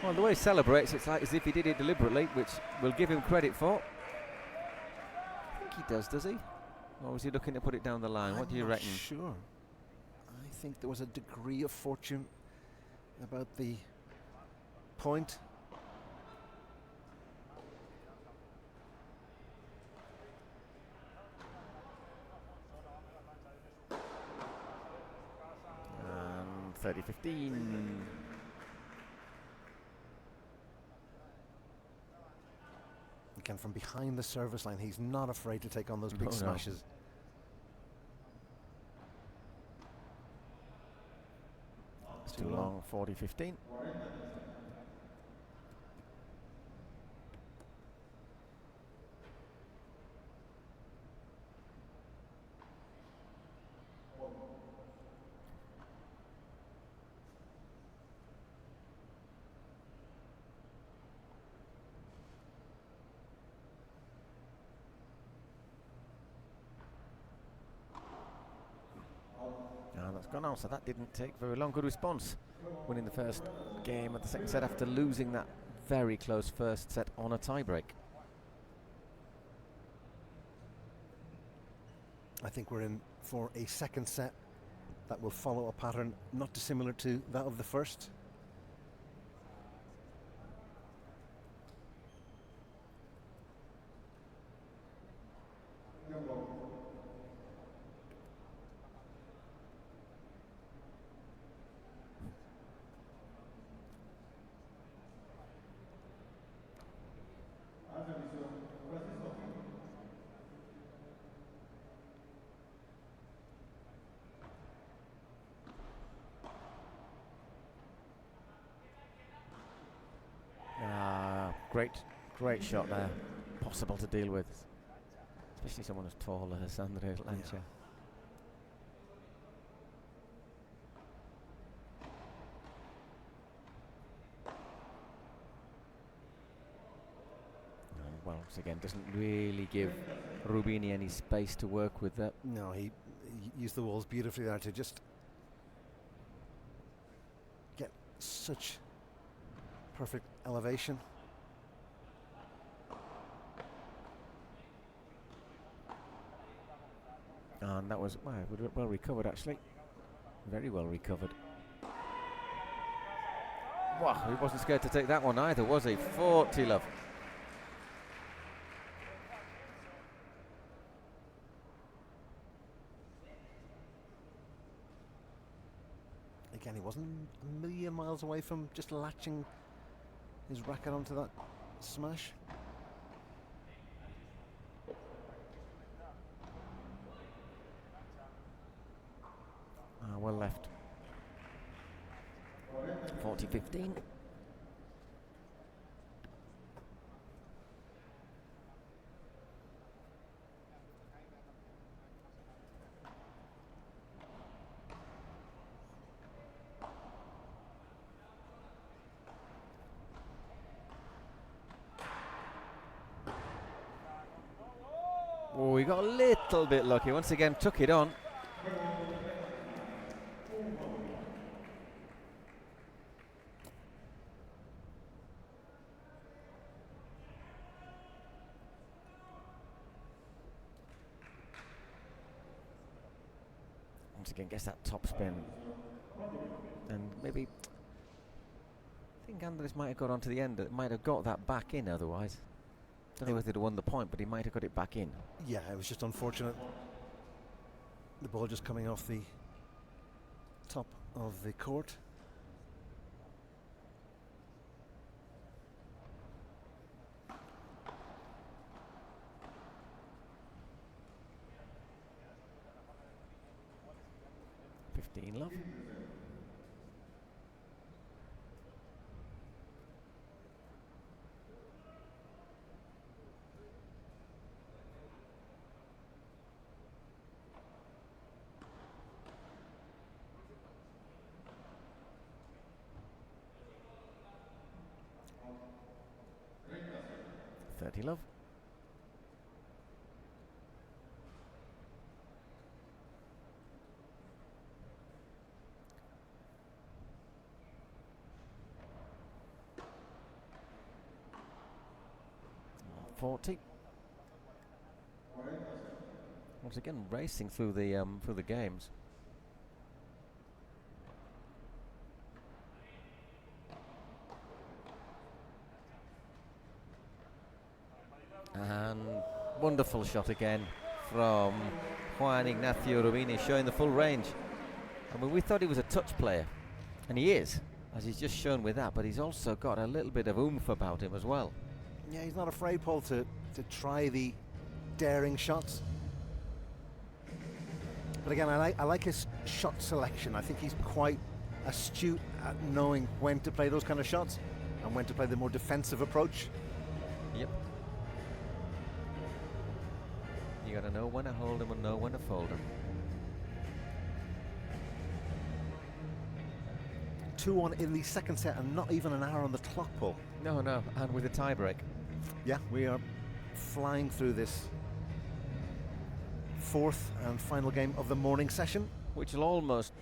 Well, the way he celebrates, it's like as if he did it deliberately, which we'll give him credit for. I think he does he? Or was he looking to put it down the line? What do you reckon? Sure. I think there was a degree of fortune about the point. And 30-15. Again, from behind the service line, he's not afraid to take on those big smashes. It's too long. 40-15. gone on, so that didn't take very long. Good response, winning the first game of the second set after losing that very close first set on a tiebreak. I think we're in for a second set that will follow a pattern not dissimilar to that of the first. Great shot there. Possible to deal with, especially someone as tall as Lancha. Yeah. Well, once again, doesn't really give Rubini any space to work with that. No, he used the walls beautifully there to just get such perfect elevation. And that was well recovered, actually. Very well recovered. Wow, he wasn't scared to take that one either, was he? 40 love. Again, he wasn't a million miles away from just latching his racket onto that smash. Well left. 40-15. Oh, he got a little bit lucky. Once again, took it on. Once again, gets that top spin. And maybe, I think Andres might have got onto the end. It might have got that back in otherwise. Don't know whether he'd have won the point, but he might have got it back in. Yeah, it was just unfortunate. The ball just coming off the top of the court. Love. Love. Once again, racing through the games. And wonderful shot again from Juan Ignacio Rubini, showing the full range. I mean, we thought he was a touch player, and he is, as he's just shown with that, but he's also got a little bit of oomph about him as well. Yeah, he's not afraid, Paul, to try the daring shots. But again, I like his shot selection. I think he's quite astute at knowing when to play those kind of shots and when to play the more defensive approach. Yep. You got to know when to hold him and know when to fold him. 2-1 in the second set and not even an hour on the clock, Paul. No, and with a tie break. Yeah, we are flying through this fourth and final game of the morning session. Which will almost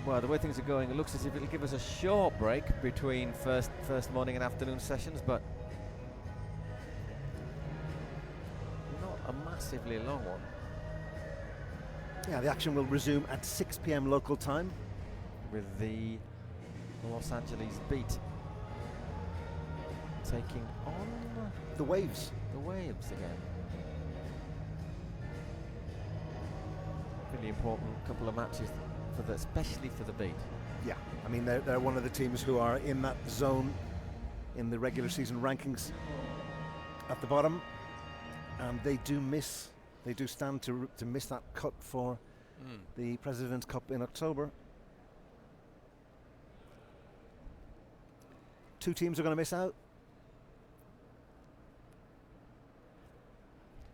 Well, the way things are going, it looks as if it'll give us a short break between first morning and afternoon sessions, but not a massively long one. Yeah, the action will resume at 6 p.m. local time, with the Los Angeles Beat taking on the Waves. The Waves again. Really important couple of matches, especially for the Beat. Yeah, I mean they're one of the teams who are in that zone in the regular season rankings at the bottom, and they do stand to miss that cut for the President's Cup in October. Two teams are going to miss out.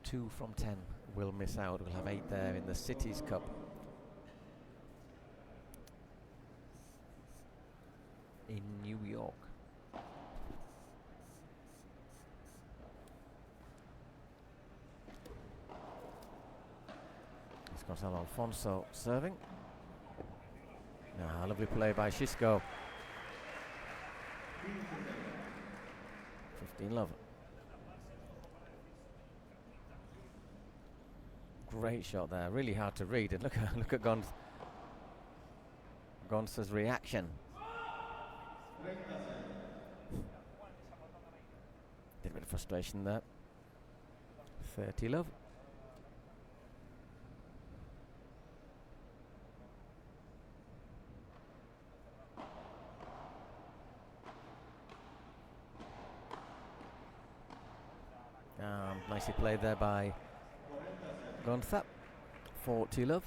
2 from 10 will miss out. We'll have 8 there in the Cities Cup. In New York. It's got Alfonso serving. Lovely play by Xisco. 15 love. Great shot there, really hard to read. And look at Gonza's reaction. A bit of frustration there. 30 love. Nicely played there by Gonza. 40 love.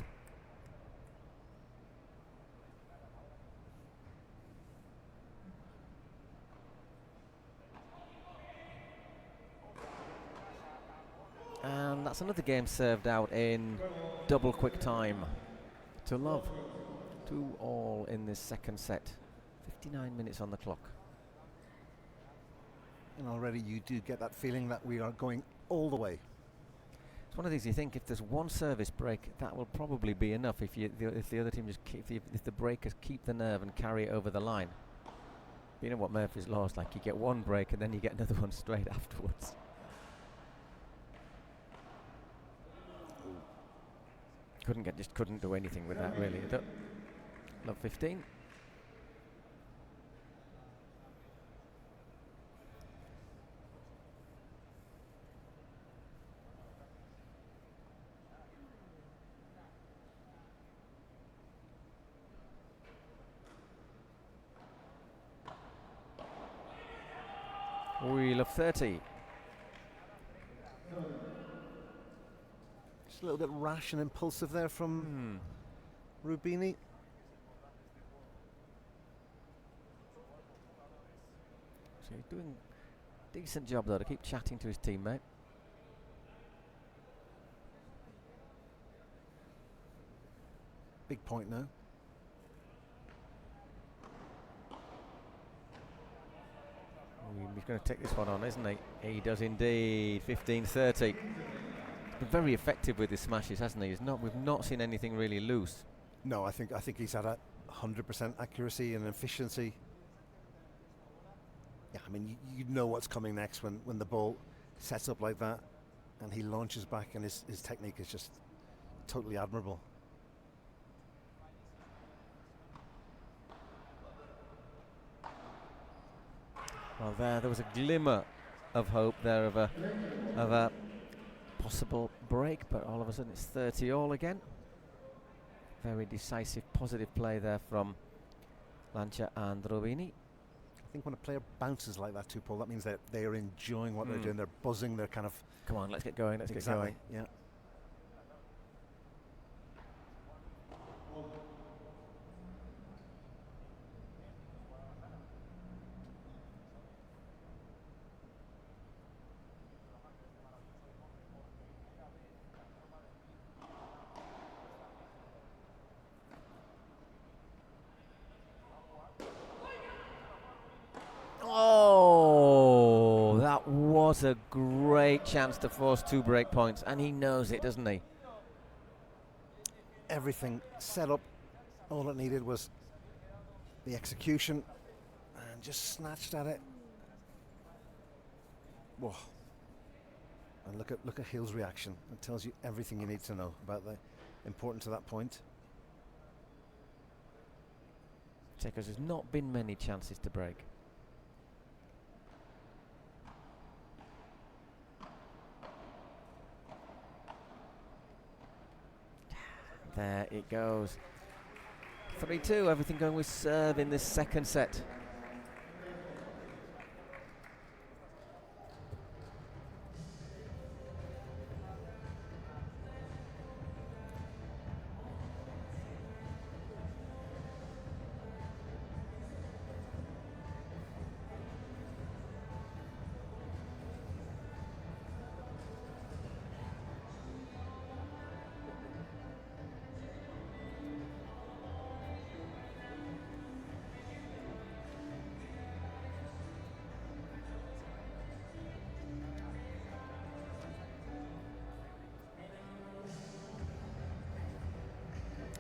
And that's another game served out in double quick time to love. 2-all in this second set. 59 minutes on the clock. And already you do get that feeling that we are going all the way. It's one of these, you think if there's one service break, that will probably be enough if the other team just if the breakers keep the nerve and carry it over the line. But you know what Murphy's Law is like, you get one break and then you get another one straight afterwards. Couldn't do anything with that really. Love 15. We love 30. Just a little bit rash and impulsive there from Rubini. So he's doing a decent job though to keep chatting to his teammate. Big point now. He's going to take this one on, isn't he? He does indeed. 15-30. He's been very effective with his smashes, hasn't he? We've not seen anything really loose. No, I think he's had a 100% accuracy and efficiency. Yeah, I mean you know what's coming next when the ball sets up like that, and he launches back, and his technique is just totally admirable. Well, there was a glimmer of hope there of a possible break, but all of a sudden it's 30-all again. Very decisive, positive play there from Lancha and Rubini. I think when a player bounces like that too, Paul, that means that they are enjoying what they're doing. They're buzzing. They're kind of... Come on, let's get going. Let's get going. Yeah. Oh, that was a great chance to force 2 break points, and he knows it, doesn't he? Everything set up all it needed was the execution, and just snatched at it. Whoa. And look at Hill's reaction. It tells you everything you need to know about the importance of that point. Because there's not been many chances to break. There it goes. 3-2, everything going with serve in this second set.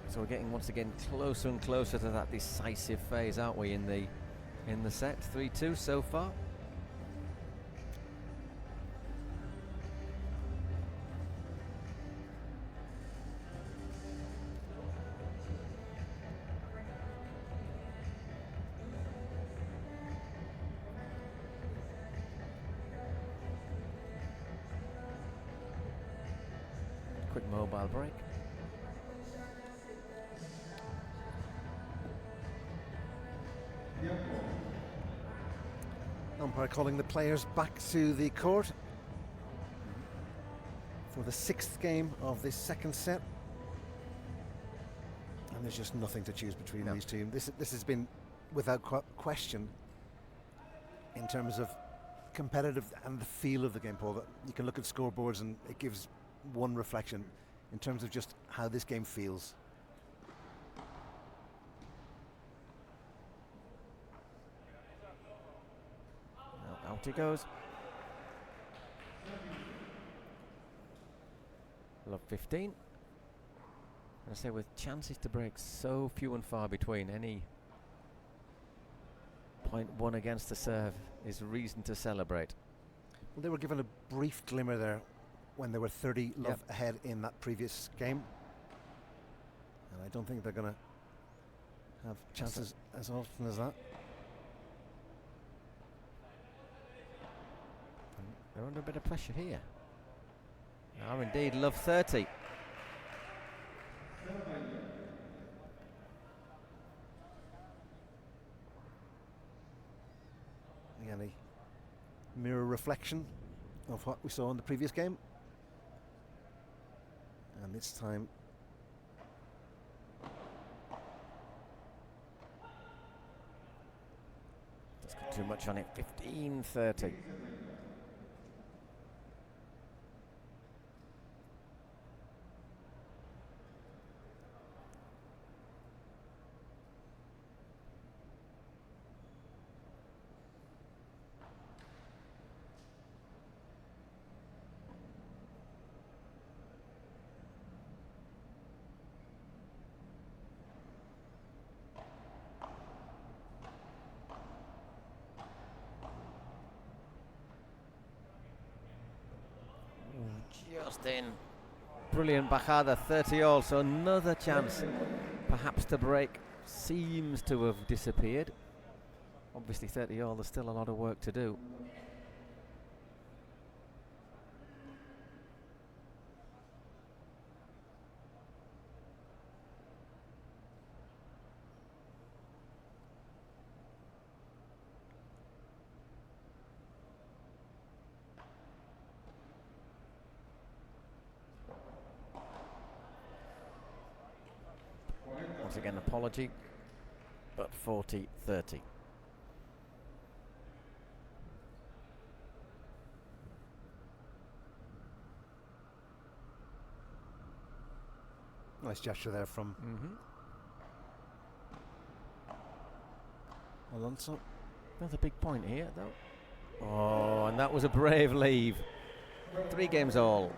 So we're getting once again closer and closer to that decisive phase, aren't we, in the set? 3-2 so far. Quick mobile break. Umpire calling the players back to the court for the 6th game of this second set. And there's just nothing to choose between these two. This has been, without question, in terms of competitive and the feel of the game, Paul. That you can look at scoreboards and it gives one reflection in terms of just how this game feels. Out it goes. Love 15. I say, with chances to break so few and far between, any point won against the serve is reason to celebrate. Well, they were given a brief glimmer there when they were 30 love ahead in that previous game, and I don't think they're going to have chances as often as that. They're under a bit of pressure here. Are indeed love 30. Again, a mirror reflection of what we saw in the previous game. And this time that's got too much on it. 15-30. Just in. Brilliant bajada, 30 all, so another chance perhaps to break seems to have disappeared. Obviously 30 all, there's still a lot of work to do. Once again, apology, but 40-30. Nice gesture there from Alfonso. Another big point here, though. Oh, and that was a brave leave. 3 games all.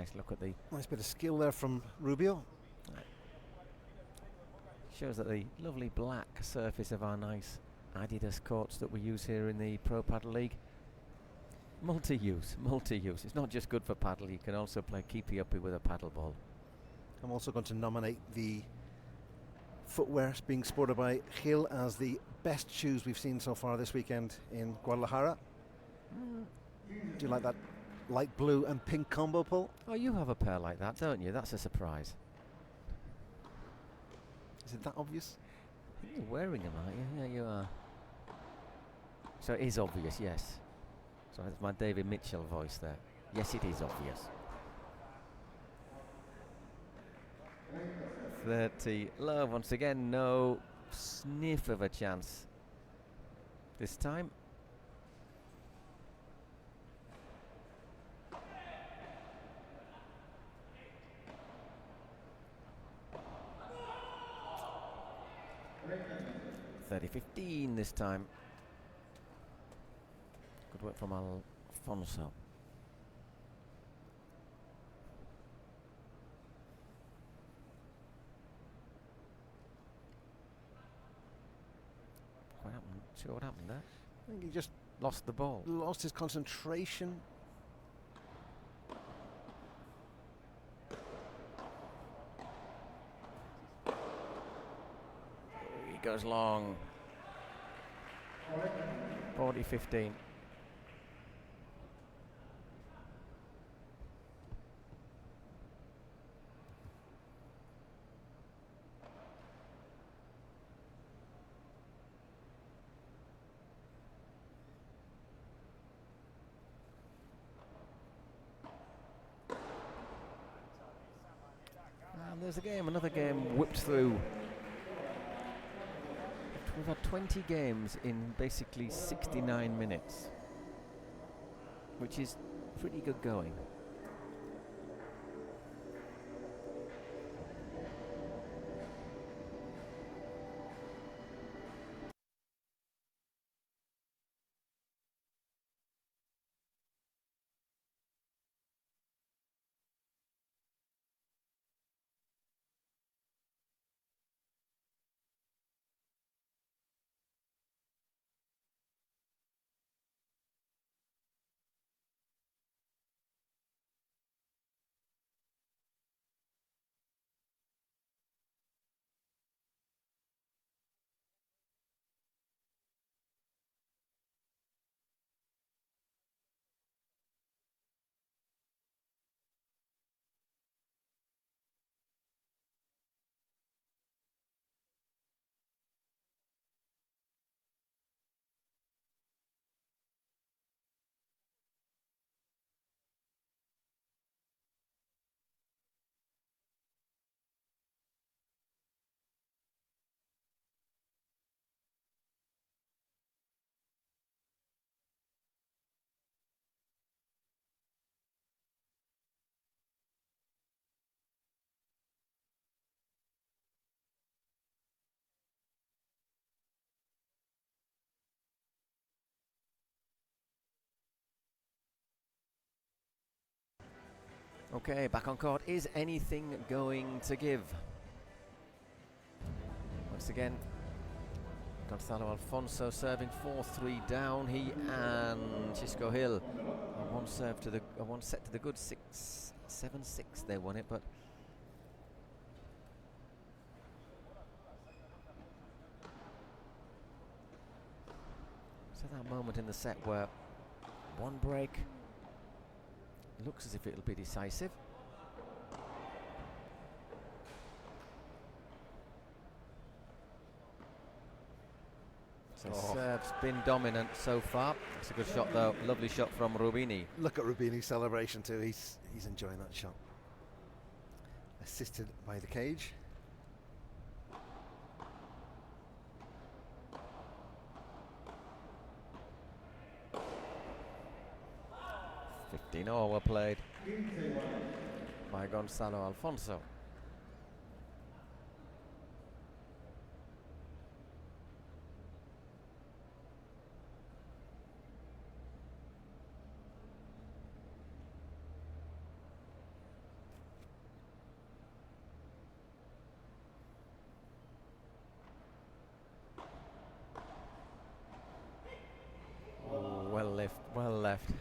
nice look at the... Nice bit of skill there from Rubio. Shows that the lovely black surface of our nice Adidas courts that we use here in the Pro Paddle League. Multi-use, multi-use. It's not just good for paddle, you can also play keepy-uppy with a paddle ball. I'm also going to nominate the footwear being sported by Gil as the best shoes we've seen so far this weekend in Guadalajara. Do you like that light blue and pink combo, Paul? Oh, you have a pair like that, don't you? That's a surprise. Is it that obvious? I think you're wearing them, aren't you? Yeah, you are. So it is obvious, yes. So that's my David Mitchell voice there. Yes, it is obvious. 30 low once again, no sniff of a chance this time. .30.15 this time. Good work from Alfonso. What happened? Sure, what happened there? I think he just Lost the ball. lost his concentration. He goes long. 40.15. And there's a game, another game whipped through. We've had 20 games in basically 69 minutes, which is pretty good going. Okay, back on court. Is anything going to give? Once again, Gonzalo Alfonso serving 4-3 down. He and Chisco Hill. One set to the good 6-7-6. They won it, but so that moment in the set where one break looks as if it'll be decisive. So serve's been dominant so far. It's a good shot though. Lovely shot from Rubini. Look at Rubini's celebration too. He's enjoying that shot. Assisted by the cage. All were played by Gonzalo Alfonso. left.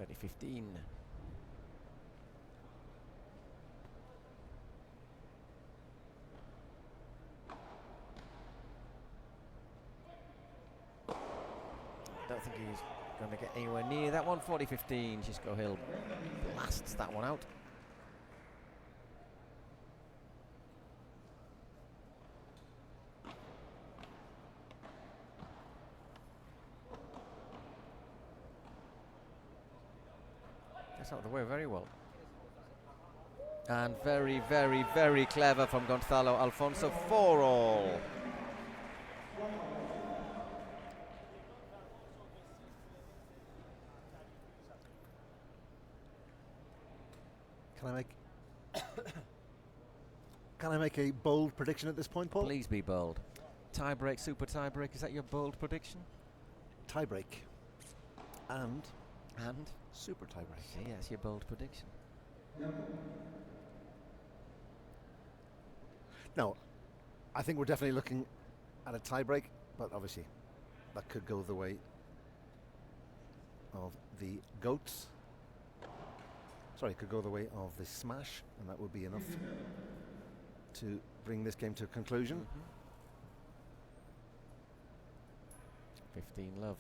30-15. Don't think he's going to get anywhere near that one. 40-15. Xisco Hill blasts that one out. Gets out of the way very well. And very, very, very clever from Gonzalo Alfonso. 4-all. Can I make a bold prediction at this point, Paul? Please be bold. Tie-break, super tie-break. Is that your bold prediction? Tie-break. And And? super tie-break. Yes, your bold prediction. No, I think we're definitely looking at a tie-break, but obviously that could go the way of the goats. Sorry, it could go the way of the smash, and that would be enough to bring this game to a conclusion. 15 love.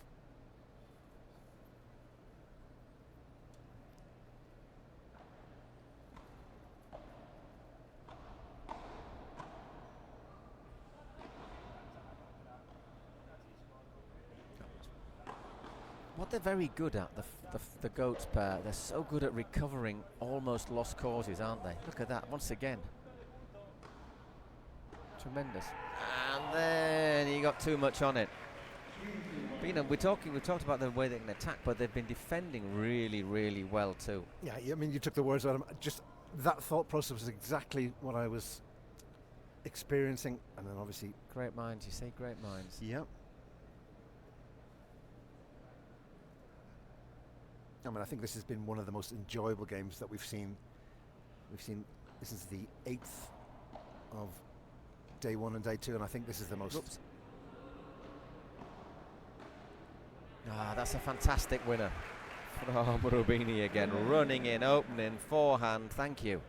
What they're very good at, the goats pair, they're so good at recovering almost lost causes, aren't they? Look at that, once again. Tremendous. And then he got too much on it. But, you know, we've talked about the way they can attack, but they've been defending really, really well too. Yeah, I mean, you took the words out of them. Just that thought process was exactly what I was experiencing, and then obviously... Great minds, you say great minds. Yep. I mean, I think this has been one of the most enjoyable games that we've seen. This is the 8th of day 1 and day 2, and I think this is the most... Oops. Ah, that's a fantastic winner from Rubini again, running in, opening, forehand, thank you.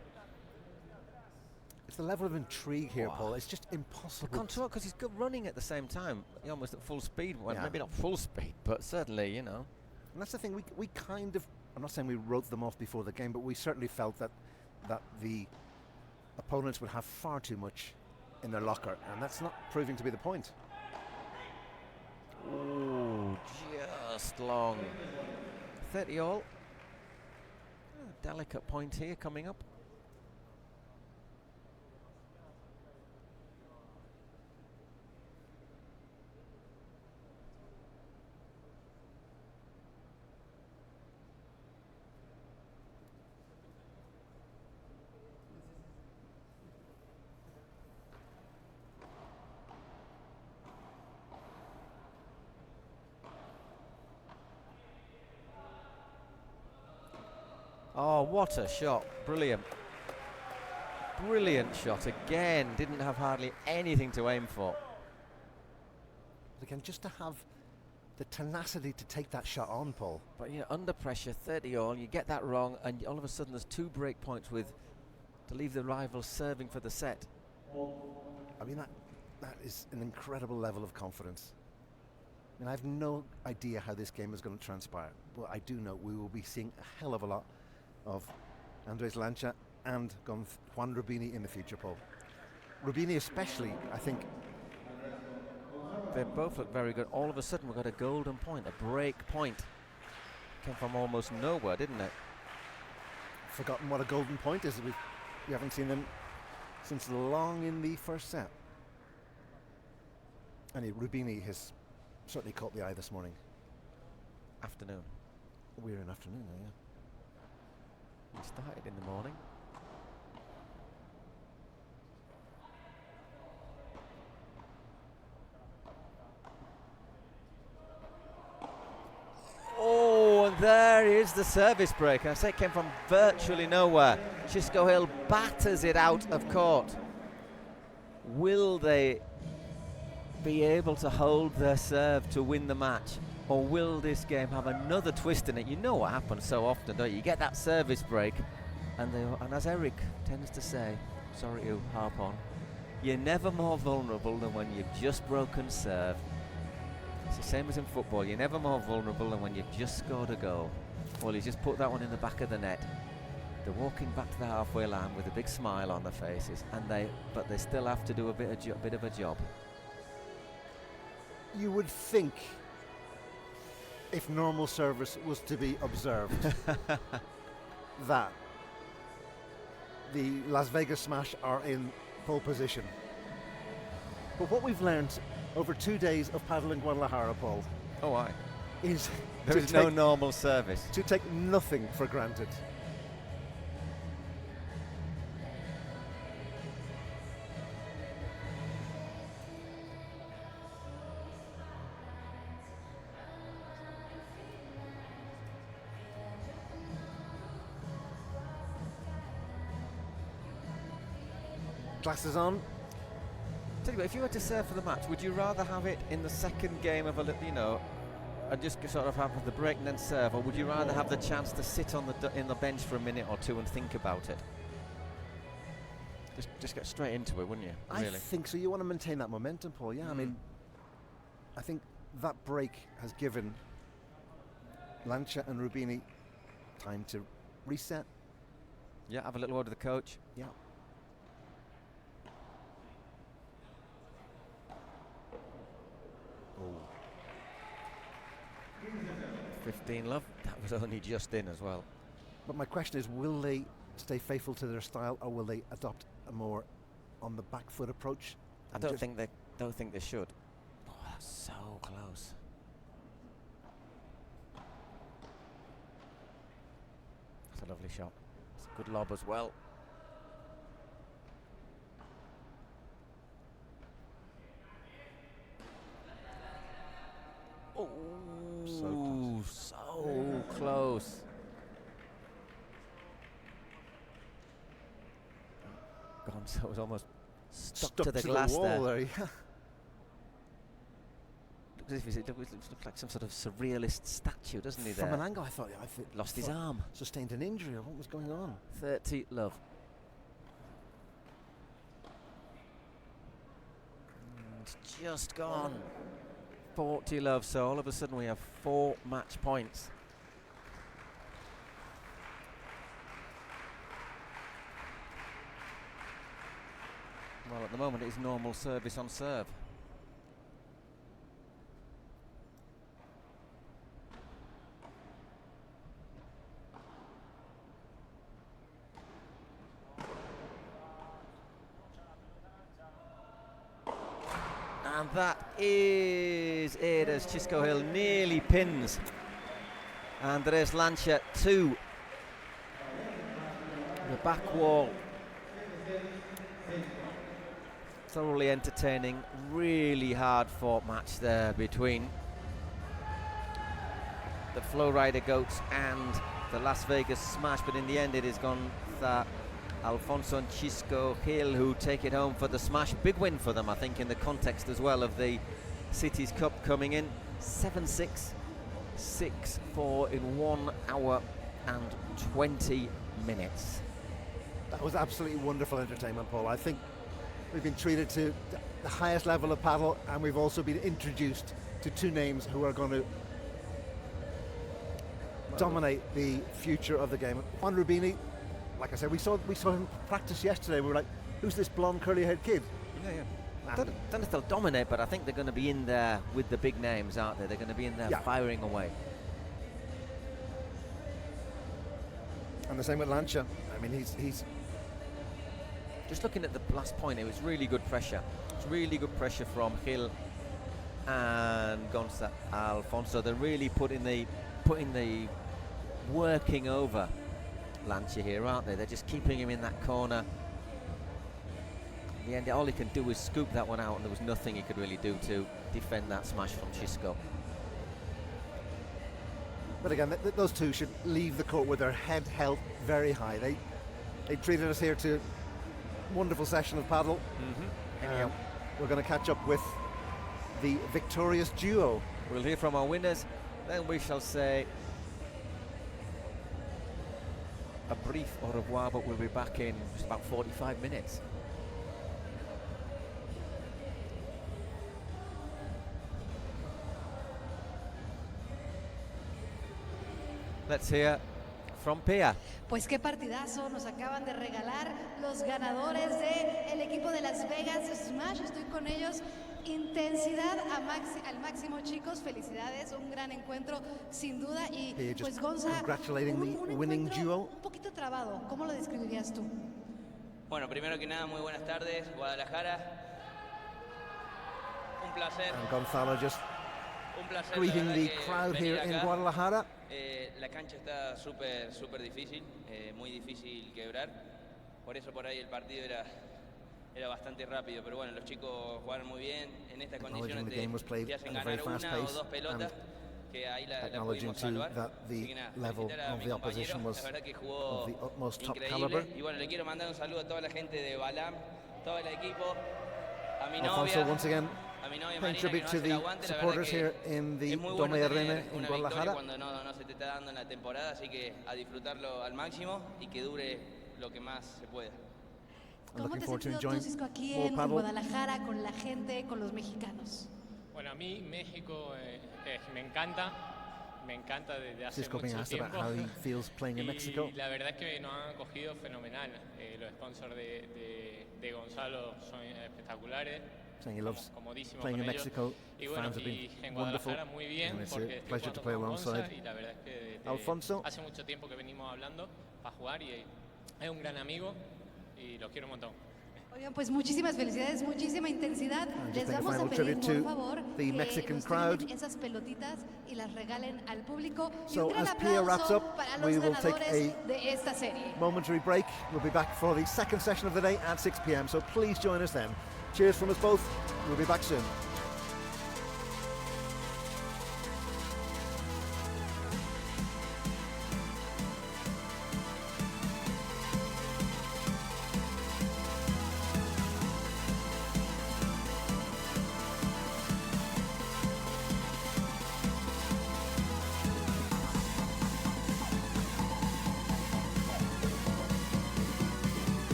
It's the level of intrigue here, Wow. Paul. It's just impossible. The control, because he's good running at the same time, almost at full speed. Well, Yeah. maybe not full speed, but certainly, you know. And that's the thing, we kind of, I'm not saying we wrote them off before the game, but we certainly felt that the opponents would have far too much in their locker, and that's not proving to be the point. Ooh, just long. 30 all. Delicate point here coming up. Oh, what a shot. Brilliant. Brilliant shot again. Didn't have hardly anything to aim for. But again, just to have the tenacity to take that shot on, Paul. But, you know, under pressure, 30 all, you get that wrong, and all of a sudden there's 2 break points to leave the rival serving for the set. I mean, that is an incredible level of confidence. I mean, I have no idea how this game is going to transpire, but I do know we will be seeing a hell of a lot of Andres Lancha and Juan Rubini in the future, Paul. Rubini especially, I think. They both look very good. All of a sudden we've got a golden point, a break point. Came from almost nowhere, didn't it? Forgotten what a golden point is. We haven't seen them since long in the first set. And Rubini has certainly caught the eye this morning. Afternoon. We're in afternoon now, yeah. We started in the morning. Oh, and there is the service break. I say it came from virtually nowhere. Xisco Hill batters it out of court. Will they be able to hold their serve to win the match? Or will this game have another twist in it? You know what happens so often, don't you? You get that service break, and as Eric tends to say, sorry to harp on, you're never more vulnerable than when you've just broken serve. It's the same as in football. You're never more vulnerable than when you've just scored a goal. Well, he's just put that one in the back of the net. They're walking back to the halfway line with a big smile on their faces, but they still have to do a bit of a job. You would think, if normal service was to be observed, that the Las Vegas Smash are in pole position. But what we've learned over 2 days of paddle in Guadalajara, Paul, is there is no normal service. To take nothing for granted. Glasses on. Tell you what, if you were to serve for the match, would you rather have it in the second game of and just sort of have the break and then serve, or would you rather have the chance to sit in the bench for a minute or two and think about it? Just get straight into it, wouldn't you? Really? I think so. You want to maintain that momentum, Paul. Yeah, I mean, I think that break has given Lancha and Rubini time to reset. Yeah, have a little word with the coach. Yeah. 15 love. That was only just in as well. But my question is, will they stay faithful to their style, or will they adopt a more on the back foot approach? I don't think they should. Oh, that's so close. It's a lovely shot. It's a good lob as well. Oh, so close. Gone, so it was almost stuck to the glass wall there. Yeah. It looks like some sort of surrealist statue, doesn't he? From there? an angle, I thought lost his arm. Sustained an injury, or what was going on? 30 love. It's just gone. 40 love, so all of a sudden we have 4 match points. Well, at the moment it's normal service on serve. And that is it, as Chisco Hill nearly pins Andres Lancha to the back wall. Thoroughly entertaining, really hard fought match there between the Flowrida Goats and the Las Vegas Smash, but in the end it has gone that Alfonso and Chisco Hill who take it home for the Smash. Big win for them, I think, in the context as well of the Cities Cup coming in. 7-6, 6-4 in 1 hour and 20 minutes. That was absolutely wonderful entertainment, Paul. I think we've been treated to the highest level of paddle, and we've also been introduced to 2 names who are going to dominate the future of the game. Juan Rubini, like I said, we saw him practice yesterday. We were like, who's this blonde curly-haired kid? Yeah. Don't know if they'll dominate, but I think they're going to be in there with the big names, aren't they? They're going to be in there firing away. And the same with Lancha. I mean, he's just looking at the last point, it was really good pressure. It's really good pressure from Gil and Gonza Alfonso. They're really putting the working over Lancha here, aren't they? They're just keeping him in that corner. In the end, all he can do is scoop that one out, and there was nothing he could really do to defend that smash from Chisco. But again, those 2 should leave the court with their head held very high. They treated us here to a wonderful session of paddle. Anyhow, we're going to catch up with the victorious duo. We'll hear from our winners, then we shall say a brief au revoir, but we'll be back in just about 45 minutes. Let's hear from Pia. Pues qué partidazo nos acaban de regalar los ganadores del equipo de Las Vegas Smash. Estoy con ellos. Intensidad al máximo, chicos. Felicidades, un gran encuentro sin duda. Y pues Gonza, un winning duo. Un poquito trabado. ¿Cómo lo describirías tú? Bueno, primero que nada, muy buenas tardes, Guadalajara. Un placer. And Gonzalo just Un placer, greeting la the verdad, crowd venir here in acá. Guadalajara. La cancha está súper difícil, muy difícil quebrar. Por eso por ahí el partido era bastante rápido, pero bueno, los chicos jugaron muy bien. En estas condiciones te hacen ganar una o dos pelotas, que ahí la pudimos salvar. That the level of the opposition was la verdad que of jugó the utmost top increíble. caliber. Y bueno, le quiero mandar un saludo a toda la gente de Balam, todo el equipo, a mi Alfonso, novia. once again, A mi novia paying Marina, tribute to que the nos hace el aguante. La supporters verdad here que in the es muy bueno Dome tener Arena in una Guadalajara. victoria cuando no se te está dando en la temporada, así que a disfrutarlo al máximo y que dure lo que más se pueda. ¿Cómo te has sentido tú, Cisco, aquí en Guadalajara, con la gente, con los mexicanos? Bueno, a mí México me encanta desde hace Cisco being mucho asked about tiempo. how he feels playing in Mexico. Y la verdad es que nos han acogido fenomenal. Los sponsors de Gonzalo son espectaculares. Saying he loves comodísimo playing con in ellos. Mexico. Y bueno, Fans have y been en wonderful. Guadalajara muy bien, And it's porque a pleasure to play con Gonza, alongside y la verdad es que Alfonso. hace mucho tiempo que venimos hablando para jugar y es un gran amigo y lo quiero un montón. Oigan, pues muchísimas felicidades, muchísima intensidad. Les just make a vamos a final pedir, tribute por to favor, the que Mexican nos crowd. tomen esas pelotitas y las regalen al público. Y So un gran as Pia wraps aplauso up, para we los will take ganadores a de esta serie. momentary break. We'll be back for the second session of the day at 6 p.m. So please join us then. Cheers from us both. We'll be back soon.